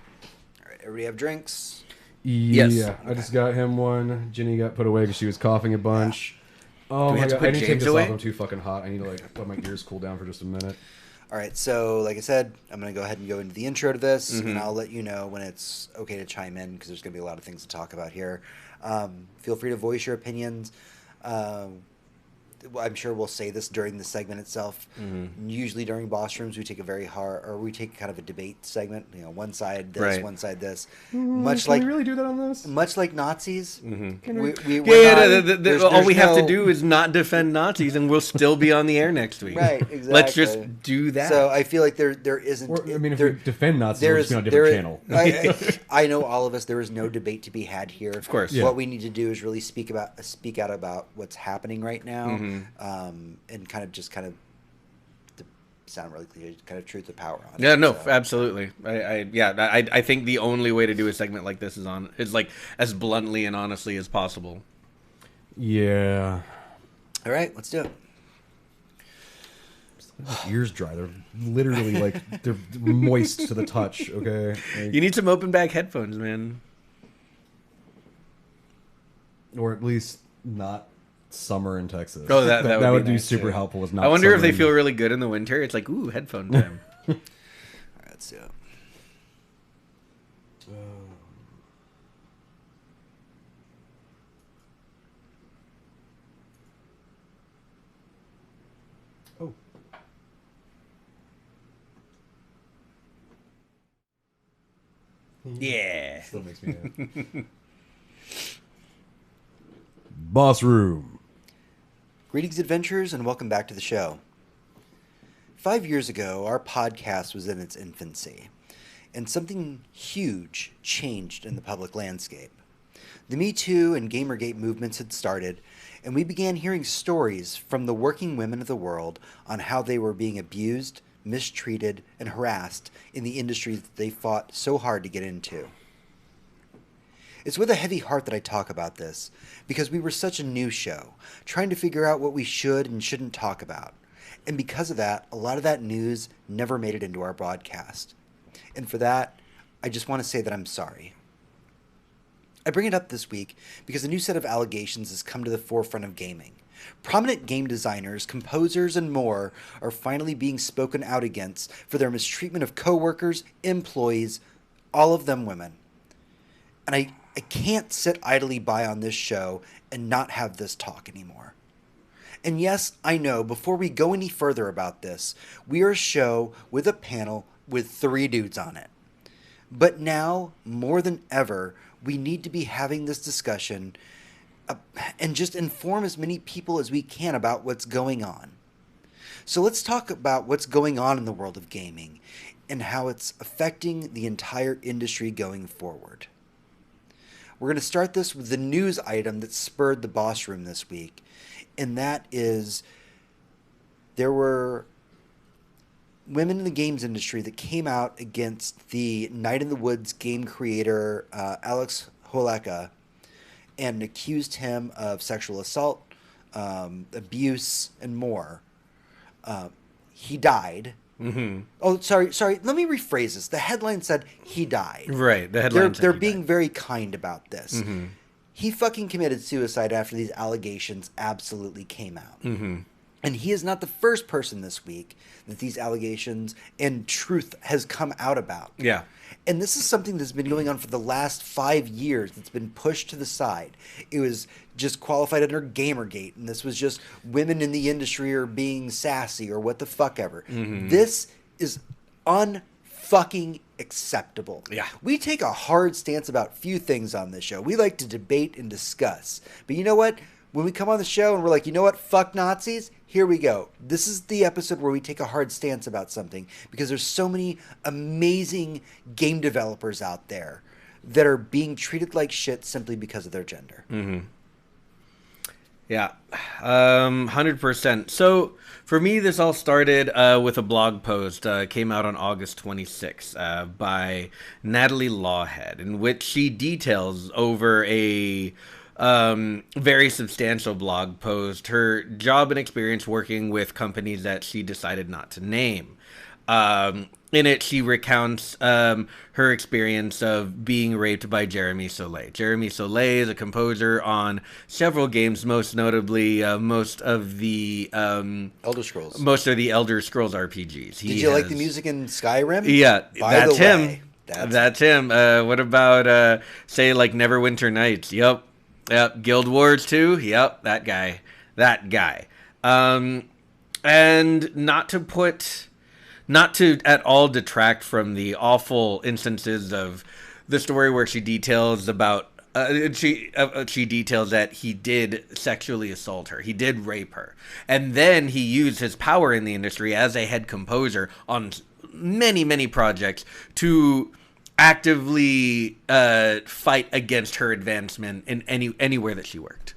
right, everybody have drinks? Yeah, Yes. I just got him one. Jenny got put away because she was coughing a bunch. Oh we my have to god, put I need to take James this away? off. I'm too fucking hot. I need to let my ears cool down for just a minute. All right, so like I said, I'm going to go ahead and go into the intro to this, and I'll let you know when it's okay to chime in, because there's going to be a lot of things to talk about here. Feel free to voice your opinions. I'm sure we'll say this during the segment itself. Usually during boss rooms, we take we take kind of a debate segment. You know, one side this, one side this. Much Can like we really do that on this? much like Nazis. All We have to do is not defend Nazis, and we'll still be on the air next week. Right, exactly. Let's just do that. So I feel like there isn't. Or, I mean, if there, we defend Nazis, there we're is just on a different there- channel. I know all of us. There is no debate to be had here. Of course. Yeah. What we need to do is really speak out about what's happening right now, and kind of to sound really clear, kind of truth to power on it. Yeah, no, So, absolutely. I think the only way to do a segment like this is like as bluntly and honestly as possible. Yeah. all right, let's do it. My ears dry. They're literally they're moist to the touch. Okay. You need some open back headphones, man. Or at least not summer in Texas. Oh, that would be nice, super too. helpful. Was not. I wonder if they summer feel really good in the winter. It's like, ooh, headphone time. All right, let's do it. Oh. Yeah. Still makes me happy. Boss room. Greetings, adventurers, and welcome back to the show. 5 years ago, our podcast was in its infancy, and something huge changed in the public landscape. The Me Too and Gamergate movements had started, and we began hearing stories from the working women of the world on how they were being abused, mistreated, and harassed in the industry that they fought so hard to get into. It's with a heavy heart that I talk about this, because we were such a new show, trying to figure out what we should and shouldn't talk about. And because of that, a lot of that news never made it into our broadcast. And for that, I just want to say that I'm sorry. I bring it up this week because a new set of allegations has come to the forefront of gaming. Prominent game designers, composers, and more are finally being spoken out against for their mistreatment of coworkers, employees, all of them women. And I can't sit idly by on this show and not have this talk anymore. And yes, I know, before we go any further about this, we are a show with a panel with 3 dudes on it. But now, more than ever, we need to be having this discussion and just inform as many people as we can about what's going on. So let's talk about what's going on in the world of gaming and how it's affecting the entire industry going forward. We're going to start this with the news item that spurred the boss room this week, and that is there were women in the games industry that came out against the Night in the Woods game creator Alex Holeka and accused him of sexual assault, abuse, and more. he died. Mm-hmm. Oh, sorry. Let me rephrase this. The headline said he died. Right. The headline They're being very kind about this. Mm-hmm. He fucking committed suicide after these allegations absolutely came out. Mm-hmm. And he is not the first person this week that these allegations and truth has come out about. Yeah. And this is something that's been going on for the last 5 years that's been pushed to the side. It was just qualified under Gamergate, and this was just women in the industry are being sassy or what the fuck ever. Mm-hmm. This is unfucking acceptable. Yeah. We take a hard stance about few things on this show. We like to debate and discuss. But you know what? When we come on the show and we're like, you know what? Fuck Nazis. Here we go. This is the episode where we take a hard stance about something because there's so many amazing game developers out there that are being treated like shit simply because of their gender. Mm-hmm. Yeah, 100%. So for me, this all started with a blog post came out on August 26th by Natalie Lawhead, in which she details over a very substantial blog post her job and experience working with companies that she decided not to name. In it, she recounts her experience of being raped by Jeremy Soleil. Jeremy Soleil is a composer on several games, most notably most of the Elder Scrolls. Most of the Elder Scrolls RPGs. Did you like the music in Skyrim? Yeah, that's him. That's him. What about say like Neverwinter Nights? Yep. Guild Wars 2? Yep, that guy. And not to at all detract from the awful instances of the story where she details about she details that he did sexually assault her. He did rape her. And then he used his power in the industry as a head composer on many, many projects to actively fight against her advancement in anywhere that she worked.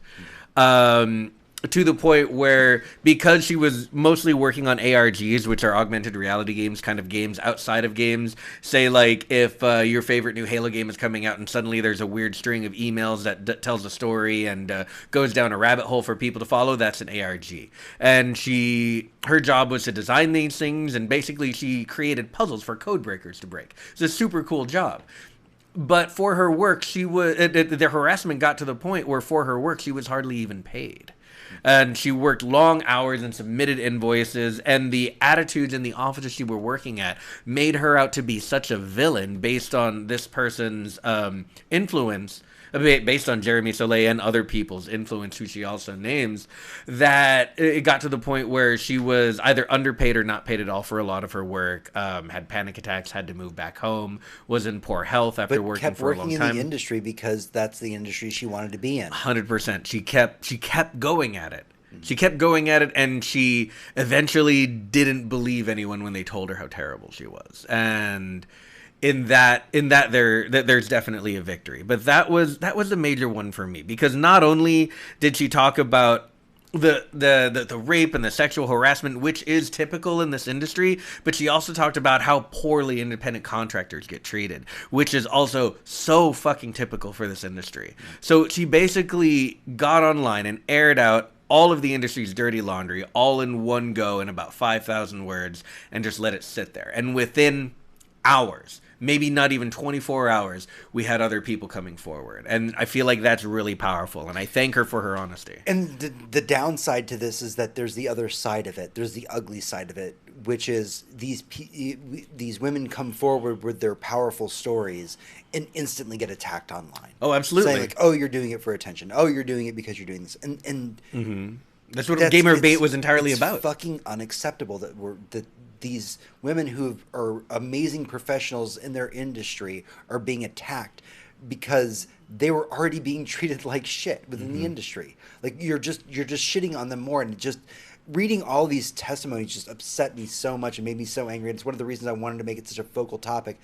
To the point where, because she was mostly working on ARGs, which are augmented reality games, kind of games outside of games, say like if your favorite new Halo game is coming out and suddenly there's a weird string of emails that tells a story and goes down a rabbit hole for people to follow, that's an ARG. And her job was to design these things, and basically she created puzzles for code breakers to break. It's a super cool job. But for her work, the harassment got to the point where for her work, she was hardly even paid. And she worked long hours and submitted invoices, and the attitudes in the offices she were working at made her out to be such a villain based on this person's influence, based on Jeremy Soleil and other people's influence, who she also names, that it got to the point where she was either underpaid or not paid at all for a lot of her work, had panic attacks, had to move back home, was in poor health after working for a long time. Kept working in the industry because that's the industry she wanted to be in. 100%. She kept going at it. She kept going at it, and she eventually didn't believe anyone when they told her how terrible she was. And in that there's definitely a victory. But that was a major one for me, because not only did she talk about the rape and the sexual harassment, which is typical in this industry, but she also talked about how poorly independent contractors get treated, which is also so fucking typical for this industry. So she basically got online and aired out all of the industry's dirty laundry all in one go in about 5,000 words and just let it sit there. And within hours, maybe not even 24 hours, we had other people coming forward. And I feel like that's really powerful, and I thank her for her honesty. And the downside to this is that there's the other side of it. There's the ugly side of it, which is these women come forward with their powerful stories and instantly get attacked online. Oh, absolutely. Saying like, oh, you're doing it for attention. Oh, you're doing it because you're doing this. And That's what Gamerbait was entirely about. It's fucking unacceptable that these women who are amazing professionals in their industry are being attacked because they were already being treated like shit within the industry. Like you're just shitting on them more, and just reading all these testimonies just upset me so much and made me so angry. And it's one of the reasons I wanted to make it such a focal topic,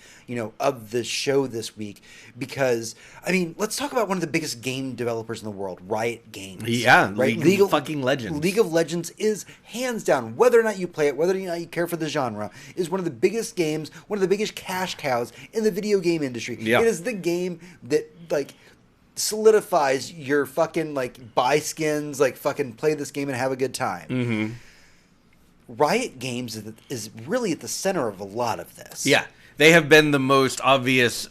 of the show this week. Because, I mean, let's talk about one of the biggest game developers in the world, Riot Games. Yeah, right? League of fucking Legends. League of Legends is, hands down, whether or not you play it, whether or not you care for the genre, is one of the biggest games, one of the biggest cash cows in the video game industry. Yeah. It is the game that, solidifies your fucking buy skins, fucking play this game and have a good time. Riot Games is really at the center of a lot of this. Yeah. They have been the most obvious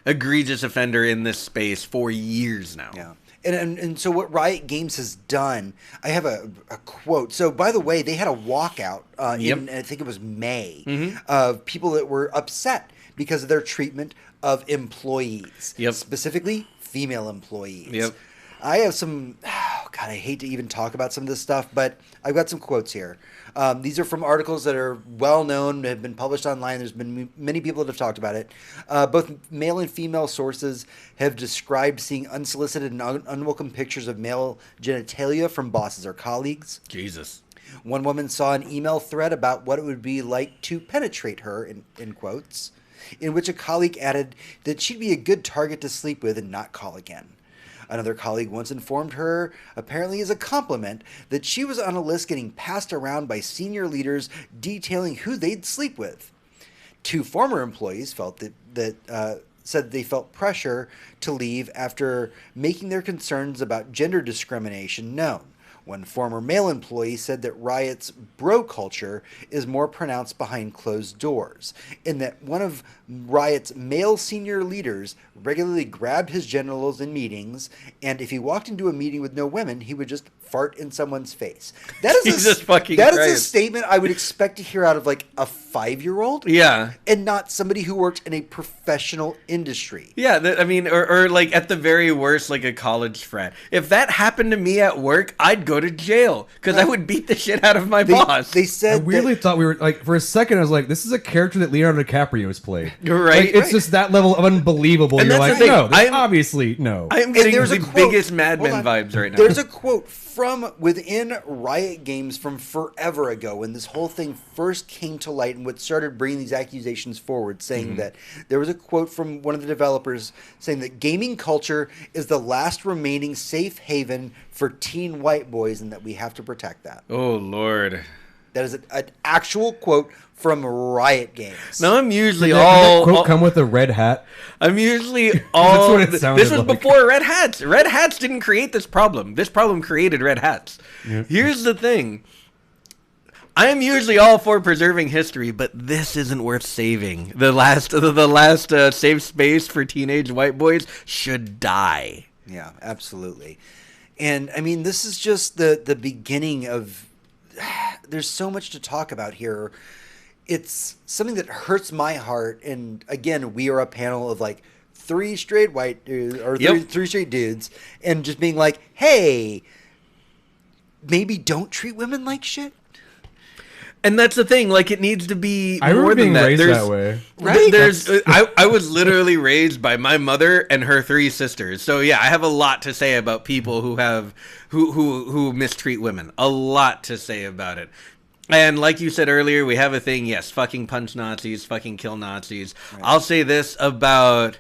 egregious offender in this space for years now. Yeah. And so what Riot Games has done, I have a quote. So, by the way, they had a walkout in, I think it was May, of people that were upset because of their treatment of employees, specifically female employees. Yep. I have some, God, I hate to even talk about some of this stuff, but I've got some quotes here. These are from articles that are well known, have been published online. There's been many people that have talked about it. Both male and female sources have described seeing unsolicited and unwelcome pictures of male genitalia from bosses or colleagues. Jesus. One woman saw an email thread about what it would be like to penetrate her, in quotes, in which a colleague added that she'd be a good target to sleep with and not call again. Another colleague once informed her, apparently as a compliment, that she was on a list getting passed around by senior leaders detailing who they'd sleep with. Two former employees felt said they felt pressure to leave after making their concerns about gender discrimination known. One former male employee said that Riot's bro culture is more pronounced behind closed doors, and that one of Riot's male senior leaders regularly grabbed his genitals in meetings, and if he walked into a meeting with no women, he would just fart in someone's face. That is Jesus fucking that Christ. is a statement I would expect to hear out of like a 5-year-old. Yeah. And not somebody who worked in a professional industry. Yeah, I mean, or like at the very worst, like a college frat. If that happened to me at work, I'd go to jail because I would beat the shit out of my boss. They I said weirdly that, thought we were like, for a second, I was like, this is a character that Leonardo DiCaprio has played. Right. Like, it's just that level of unbelievable. And You're that's like, the thing. no, this I'm- obviously, no. I am getting there's a the quote- biggest Mad hold Men on. vibes right now. There's a quote from within Riot Games from forever ago when this whole thing first came to light and what started bringing these accusations forward, saying that there was a quote from one of the developers saying that gaming culture is the last remaining safe haven for teen white boys and that we have to protect that. Oh, Lord. That is an actual quote from Riot Games. No, I'm usually Did that all... quote come with a red hat? I'm usually all... what it sounded This was like. before Red Hats. Red Hats didn't create this problem. This problem created Red Hats. Here's the thing. I am usually all for preserving history, but this isn't worth saving. The last safe space for teenage white boys should die. Yeah, absolutely. And I mean, this is just the beginning of... There's so much to talk about here. It's something that hurts my heart. And again, we are a panel of like 3 straight white dudes or three straight dudes, and just being like, hey, maybe don't treat women like shit. And that's the thing. Like, it needs to be I more remember than being that. raised There's- that way. Right? I was literally raised by my mother and her 3 sisters. So yeah, I have a lot to say about people who mistreat women. A lot to say about it. And like you said earlier, we have a thing, yes, fucking punch Nazis, fucking kill Nazis. Right. I'll say this about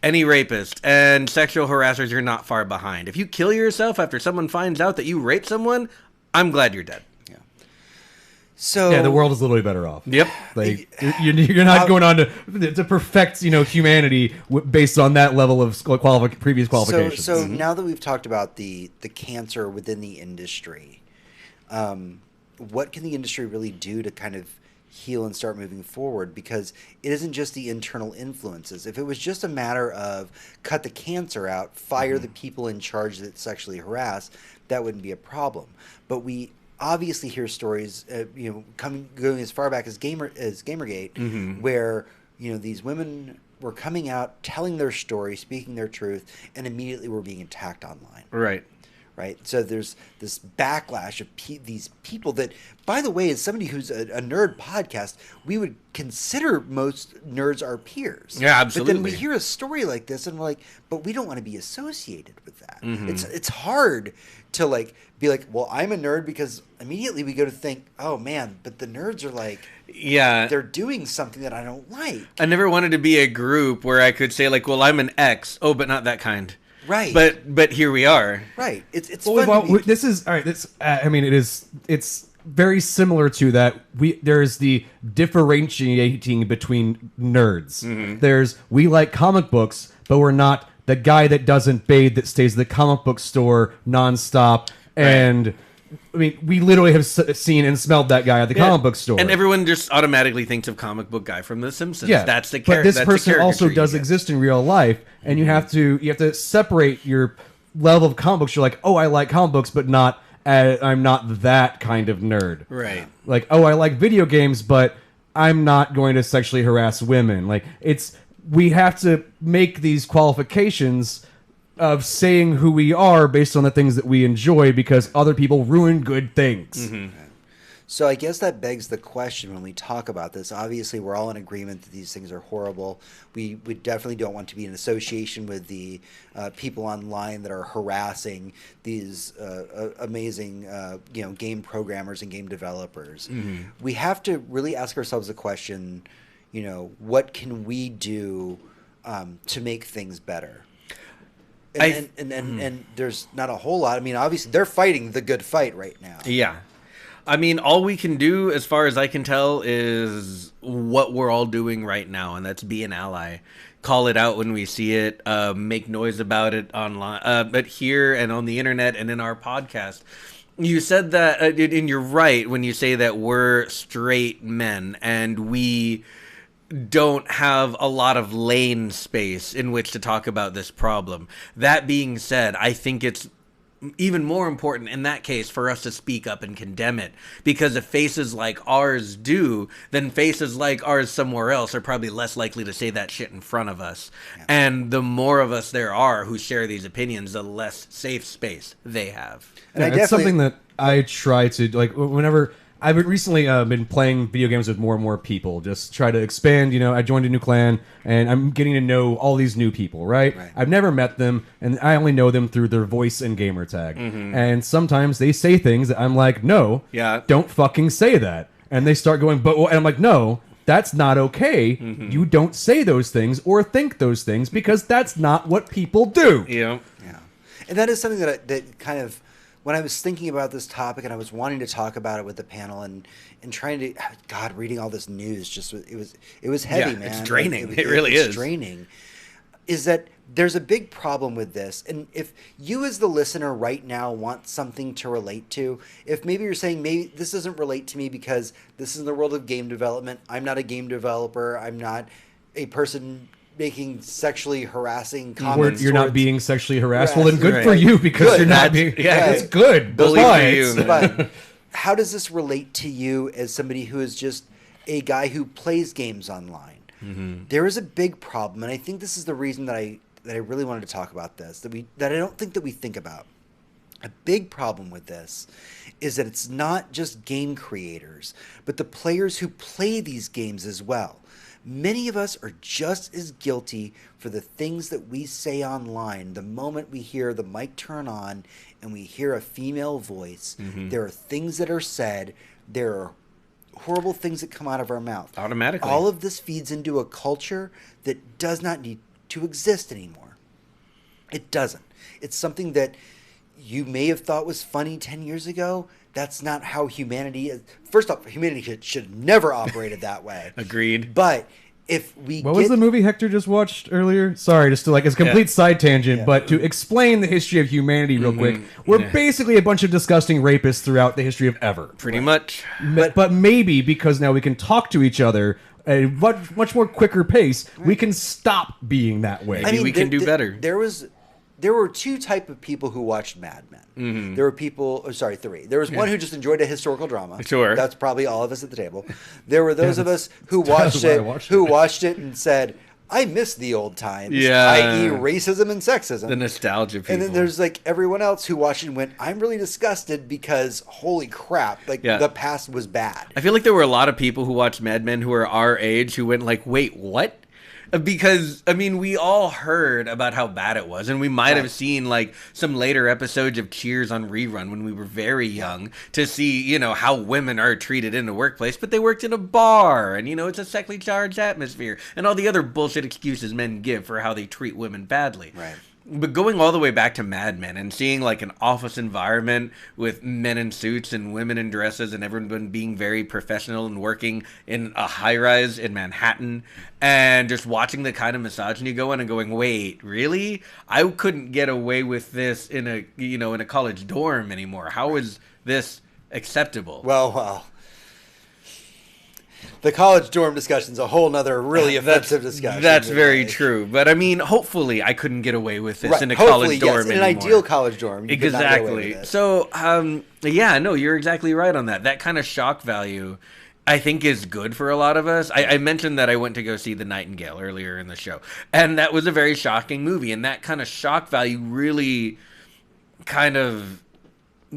any rapist and sexual harassers, you're not far behind. If you kill yourself after someone finds out that you raped someone, I'm glad you're dead. So Yeah, the world is literally better off. Yep. Like you're not going on to perfect, humanity based on that level of previous qualifications. So now that we've talked about the cancer within the industry, what can the industry really do to kind of heal and start moving forward? Because it isn't just the internal influences. If it was just a matter of cut the cancer out, fire the people in charge that sexually harass, that wouldn't be a problem. But we obviously hear stories, going as far back as Gamergate, where these women were coming out, telling their story, speaking their truth, and immediately were being attacked online. Right. So there's this backlash of these people that, by the way, as somebody who's a nerd podcast, we would consider most nerds our peers. Yeah, absolutely. But then we hear a story like this, and we're like, but we don't want to be associated with that. It's hard to be like, well, I'm a nerd, because immediately we go to think, oh man, but the nerds are like, yeah, they're doing something that I don't like. I never wanted to be a group where I could say like, well, I'm an X. Oh, but not that kind. Right. But here we are. Right. It's well, fun. To be... this is all right. This it's very similar to that. There's the differentiating between nerds. We like comic books, but we're not the guy that doesn't bathe that stays at the comic book store nonstop and I mean, we literally have seen and smelled that guy at the comic book store. And everyone just automatically thinks of comic book guy from The Simpsons. Yeah, That's the but character. this person also does exist in real life, and you have to separate your level of comic books. You're like, oh, I like comic books, but not. I'm not that kind of nerd. Right. Like, oh, I like video games, but I'm not going to sexually harass women. Like, we have to make these qualifications of saying who we are based on the things that we enjoy, because other people ruin good things. So I guess that begs the question when we talk about this. Obviously, we're all in agreement that these things are horrible. We definitely don't want to be in association with the people online that are harassing these amazing game programmers and game developers. We have to really ask ourselves the question, what can we do to make things better? And there's not a whole lot. I mean, obviously, they're fighting the good fight right now. Yeah. I mean, all we can do, as far as I can tell, is what we're all doing right now, and that's be an ally. Call it out when we see it, make noise about it online, but here and on the internet and in our podcast. You said that, and you're right when you say that we're straight men, and we don't have a lot of lane space in which to talk about this problem. That being said, I think it's even more important in that case for us to speak up and condemn it, because if faces like ours do, then faces like ours somewhere else are probably less likely to say that shit in front of us. Yeah. And the more of us there are who share these opinions, the less safe space they have. And it's something that I try to, like, whenever I've recently been playing video games with more and more people, just try to expand. I joined a new clan, and I'm getting to know all these new people, right? I've never met them, and I only know them through their voice and gamer tag. And sometimes they say things that I'm like, no, don't fucking say that. And they start going, and I'm like, no, that's not okay. You don't say those things or think those things, because that's not what people do. Yeah. And that is something that kind of, when I was thinking about this topic and I was wanting to talk about it with the panel and trying to, God, reading all this news, just it was heavy, man. It's draining. It really is draining. Is that there's a big problem with this, and if you as the listener right now want something to relate to, if maybe you're saying maybe this doesn't relate to me because this is in the world of game development, I'm not a game developer, I'm not a person making sexually harassing comments. You're not being sexually harassed. Well, then good for you, because you're not being. That's good. Bully for you. But how does this relate to you as somebody who is just a guy who plays games online? There is a big problem, and I think this is the reason that I really wanted to talk about this. That I don't think that we think about. A big problem with this is that it's not just game creators, but the players who play these games as well. Many of us are just as guilty for the things that we say online. The moment we hear the mic turn on and we hear a female voice, there are things that are said, there are horrible things that come out of our mouth. Automatically. All of this feeds into a culture that does not need to exist anymore. It doesn't. It's something that you may have thought was funny 10 years ago. That's not how humanity is. First off, humanity should never operated that way. Agreed. But if we What was the movie Hector just watched earlier? Sorry, just to it's a complete side tangent, but to explain the history of humanity real quick, we're basically a bunch of disgusting rapists throughout the history of ever. Pretty much. But maybe because now we can talk to each other at a much more quicker pace, we can stop being that way. Maybe we can do better. There were two type of people who watched Mad Men. There were people, three. There was one who just enjoyed a historical drama. Sure. That's probably all of us at the table. There were those of us who watched it and said, I miss the old times, i.e. racism and sexism. The nostalgia people. And then there's everyone else who watched it and went, I'm really disgusted because holy crap, the past was bad. I feel like there were a lot of people who watched Mad Men who are our age who went wait, what? Because, I mean, we all heard about how bad it was, and we might have seen, some later episodes of Cheers on rerun when we were very young to see, how women are treated in the workplace, but they worked in a bar, and, it's a sexually charged atmosphere, and all the other bullshit excuses men give for how they treat women badly. Right. But going all the way back to Mad Men and seeing an office environment with men in suits and women in dresses and everyone being very professional and working in a high-rise in Manhattan and just watching the kind of misogyny go on and going, wait, really? I couldn't get away with this in a college dorm anymore. How is this acceptable. Well. The college dorm discussion is a whole nother really offensive discussion. That's very true. But I mean, hopefully I couldn't get away with this in a hopefully, college dorm in an ideal college dorm. You could not get away with it. So, yeah, no, you're exactly right on that. That kind of shock value, I think, is good for a lot of us. I mentioned that I went to go see The Nightingale earlier in the show. And that was a very shocking movie. And that kind of shock value really kind of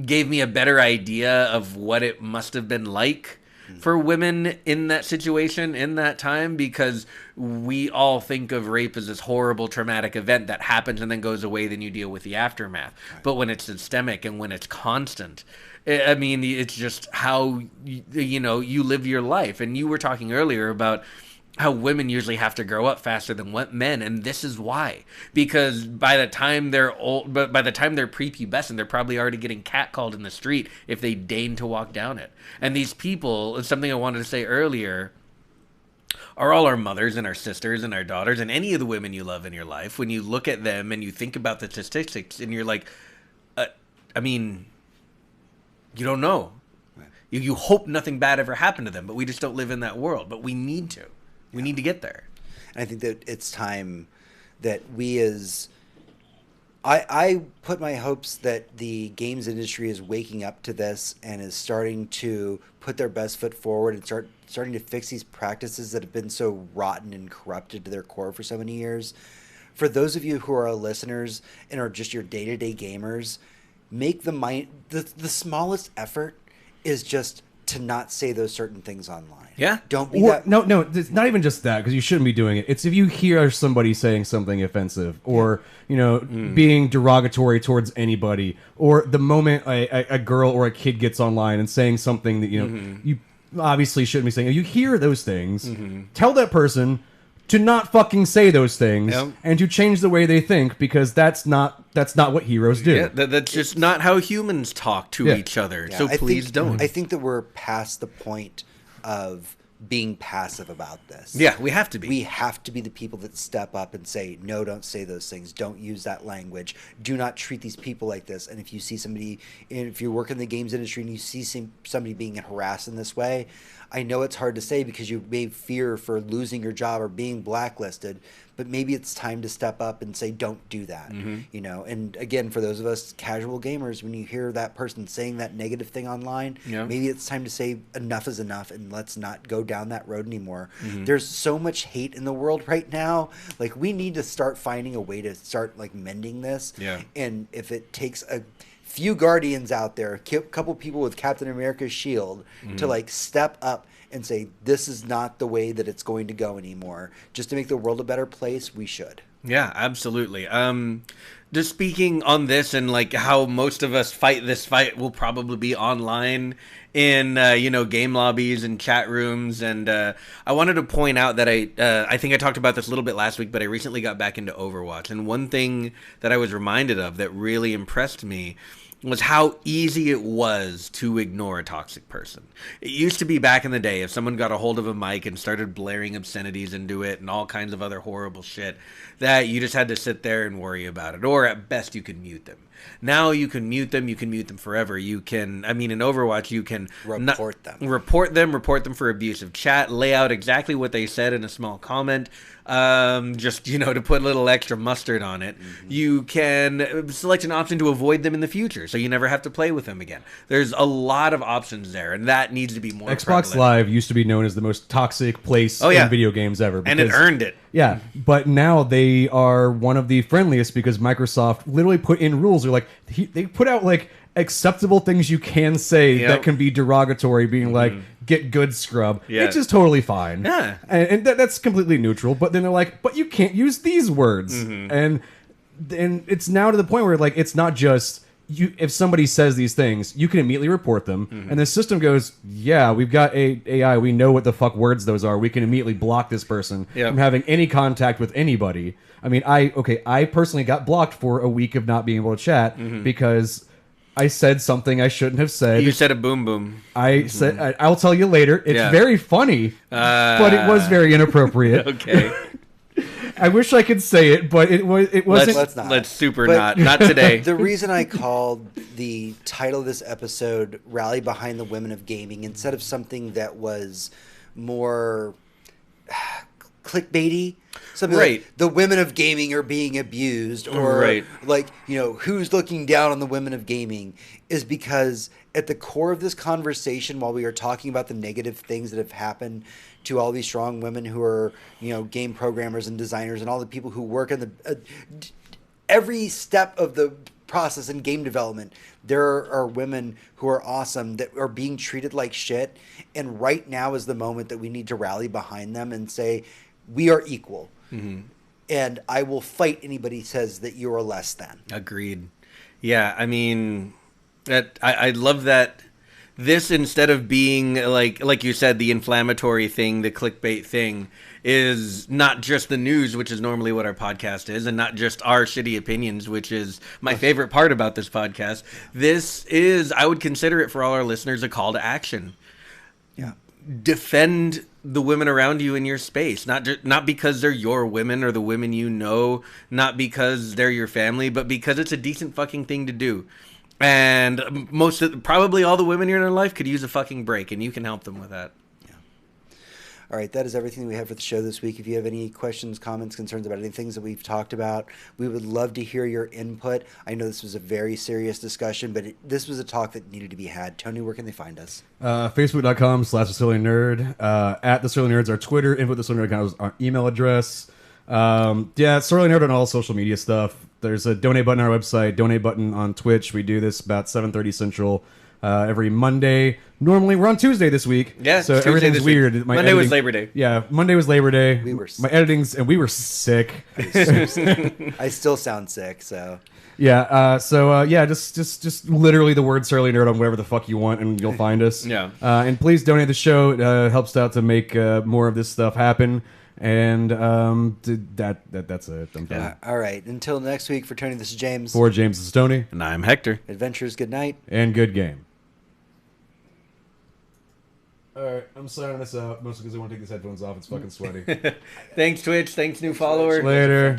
gave me a better idea of what it must have been like for women in that situation, in that time, because we all think of rape as this horrible traumatic event that happens and then goes away, then you deal with the aftermath. Right. But when it's systemic and when it's constant, I mean, it's just how, you live your life. And you were talking earlier about how women usually have to grow up faster than what men, and this is why. Because by the time they're old, but by the time they're prepubescent, they're probably already getting catcalled in the street if they deign to walk down it. And these people, it's something I wanted to say earlier, are all our mothers and our sisters and our daughters and any of the women you love in your life. When you look at them and you think about the statistics, and you're like, I mean, you don't know. You hope nothing bad ever happened to them, but we just don't live in that world. But we need to. We need to get there. And I think that it's time that we as... I put my hopes that the games industry is waking up to this and is starting to put their best foot forward and starting to fix these practices that have been so rotten and corrupted to their core for so many years. For those of you who are listeners and are just your day-to-day gamers, make the smallest effort is just to not say those certain things online. Yeah. Don't be that... No, it's not even just that, because you shouldn't be doing it. It's if you hear somebody saying something offensive or, being derogatory towards anybody, or the moment a girl or a kid gets online and saying something that, you obviously shouldn't be saying. If you hear those things, tell that person to not fucking say those things and to change the way they think, because that's not what heroes do. Yeah, that's just not how humans talk to each other. Yeah, so please don't. I think that we're past the point of being passive about this. Yeah, we have to be. We have to be the people that step up and say, no, don't say those things. Don't use that language. Do not treat these people like this. And if you see somebody, if you work in the games industry and you see somebody being harassed in this way, I know it's hard to say because you may fear for losing your job or being blacklisted, but maybe it's time to step up and say, don't do that. And again, for those of us casual gamers, when you hear that person saying that negative thing online, maybe it's time to say enough is enough and let's not go down that road anymore. There's so much hate in the world right now. Like, we need to start finding a way to start mending this. And if it takes a few Guardians out there, a couple people with Captain America's shield to step up and say, this is not the way that it's going to go anymore. Just to make the world a better place, we should. Yeah, absolutely. Just speaking on this and how most of us fight this fight will probably be online in game lobbies and chat rooms, and I wanted to point out that I think I talked about this a little bit last week, but I recently got back into Overwatch, and one thing that I was reminded of that really impressed me was how easy it was to ignore a toxic person. It used to be back in the day, if someone got a hold of a mic and started blaring obscenities into it and all kinds of other horrible shit, that you just had to sit there and worry about it. Or at best, you could mute them. Now you can mute them forever. You can, in Overwatch, you can report them for abusive chat, lay out exactly what they said in a small comment, just, to put a little extra mustard on it. You can select an option to avoid them in the future, so you never have to play with them again. There's a lot of options there, and that needs to be more Xbox prevalent. Live used to be known as the most toxic place in video games ever. And it earned it. Yeah, but now they are one of the friendliest because Microsoft literally put in rules. They put out acceptable things you can say that can be derogatory, being get good, scrub. It's just totally fine. Yeah. And that's completely neutral. But then they're like, but you can't use these words. And it's now to the point where it's not just if somebody says these things, you can immediately report them, and the system goes, yeah, we've got AI, we know what the fuck words those are, we can immediately block this person from having any contact with anybody. I personally got blocked for a week of not being able to chat because I said something I shouldn't have said. You said a boom boom. I said, I'll tell you later. It's very funny, but it was very inappropriate. Okay. I wish I could say it, but it wasn't. Let's not. Let's super But not today. The reason I called the title of this episode "Rally Behind the Women of Gaming" instead of something that was more clickbaity, something Right. like "The women of gaming are being abused," or Right. like, who's looking down on the women of gaming, is because at the core of this conversation, while we are talking about the negative things that have happened to all these strong women who are, game programmers and designers and all the people who work in the every step of the process in game development, there are women who are awesome that are being treated like shit. And right now is the moment that we need to rally behind them and say, we are equal. Mm-hmm. And I will fight anybody who says that you are less than. Agreed. Yeah, I mean, I love that. This, instead of being like you said, the inflammatory thing, the clickbait thing, is not just the news, which is normally what our podcast is, and not just our shitty opinions, which is my favorite part about this podcast. This is, I would consider it for all our listeners, a call to action. Yeah. Defend the women around you in your space, not because they're your women or the women you know, not because they're your family, but because it's a decent fucking thing to do. And probably all the women in your life could use a fucking break, and you can help them with that. Yeah. All right, that is everything we have for the show this week. If you have any questions, comments, concerns about any things that we've talked about, we would love to hear your input. I know this was a very serious discussion, but this was a talk that needed to be had. Tony, where can they find us? Facebook.com/TheSurlyNerd. At The Surly Nerds, our Twitter. Info at TheSurlyNerd account is our email address. Surly Nerd on all social media stuff. There's a donate button on our website, donate button on Twitch. We do this about 7:30 Central every Monday. Normally, we're on Tuesday this week. Yeah, so Tuesday everything's this week. weird. Monday was Labor Day. Yeah, Monday was Labor Day. We were my editing's, and we were sick. I still sound sick, so... Yeah, just literally the word Surly Nerd on whatever the fuck you want, and you'll find us. Yeah. And please donate the show. It helps out to make more of this stuff happen. And that's it. I'm done. All right, until next week, for Tony, this is James. For James, this is Tony. And I'm Hector. Adventures, good night. And good game. Alright, I'm signing this out, mostly because I want to take these headphones off. It's fucking sweaty. Thanks, Twitch. Thanks, new follower. Later.